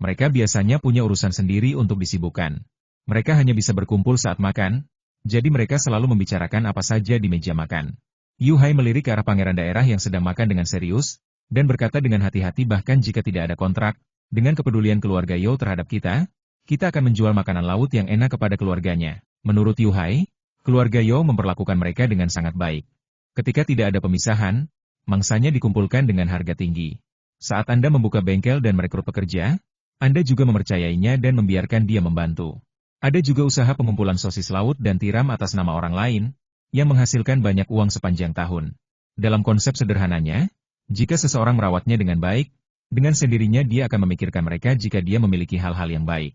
Mereka biasanya punya urusan sendiri untuk disibukkan. Mereka hanya bisa berkumpul saat makan, jadi mereka selalu membicarakan apa saja di meja makan. Yu Hai melirik ke arah pangeran daerah yang sedang makan dengan serius, dan berkata dengan hati-hati bahkan jika tidak ada kontrak, dengan kepedulian keluarga Yo terhadap kita akan menjual makanan laut yang enak kepada keluarganya. Menurut Yu Hai, keluarga Yo memperlakukan mereka dengan sangat baik. Ketika tidak ada pemisahan, mangsanya dikumpulkan dengan harga tinggi. Saat Anda membuka bengkel dan merekrut pekerja, Anda juga mempercayainya dan membiarkan dia membantu. Ada juga usaha pengumpulan sosis laut dan tiram atas nama orang lain, yang menghasilkan banyak uang sepanjang tahun. Dalam konsep sederhananya, jika seseorang merawatnya dengan baik, dengan sendirinya dia akan memikirkan mereka jika dia memiliki hal-hal yang baik.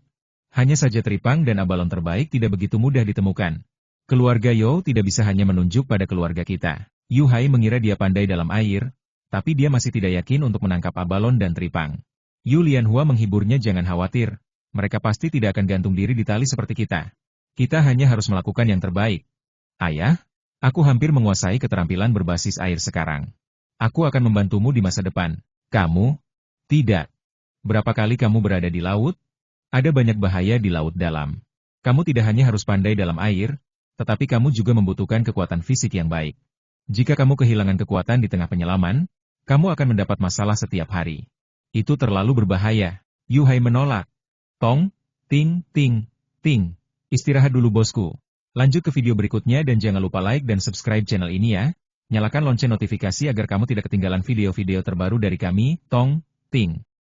Hanya saja tripang dan abalon terbaik tidak begitu mudah ditemukan. Keluarga Yo tidak bisa hanya menunjuk pada keluarga kita. Yu Hai mengira dia pandai dalam air, tapi dia masih tidak yakin untuk menangkap abalon dan tripang. Yu Lianhua menghiburnya, jangan khawatir, mereka pasti tidak akan gantung diri di tali seperti kita. Kita hanya harus melakukan yang terbaik. Ayah, aku hampir menguasai keterampilan berbasis air sekarang. Aku akan membantumu di masa depan. Kamu? Tidak. Berapa kali kamu berada di laut? Ada banyak bahaya di laut dalam. Kamu tidak hanya harus pandai dalam air, tetapi kamu juga membutuhkan kekuatan fisik yang baik. Jika kamu kehilangan kekuatan di tengah penyelaman, kamu akan mendapat masalah setiap hari. Itu terlalu berbahaya. Yu Hai menolak. Tong, ting, ting, ting. Istirahat dulu bosku. Lanjut ke video berikutnya dan jangan lupa like dan subscribe channel ini ya. Nyalakan lonceng notifikasi agar kamu tidak ketinggalan video-video terbaru dari kami. Tong, ting.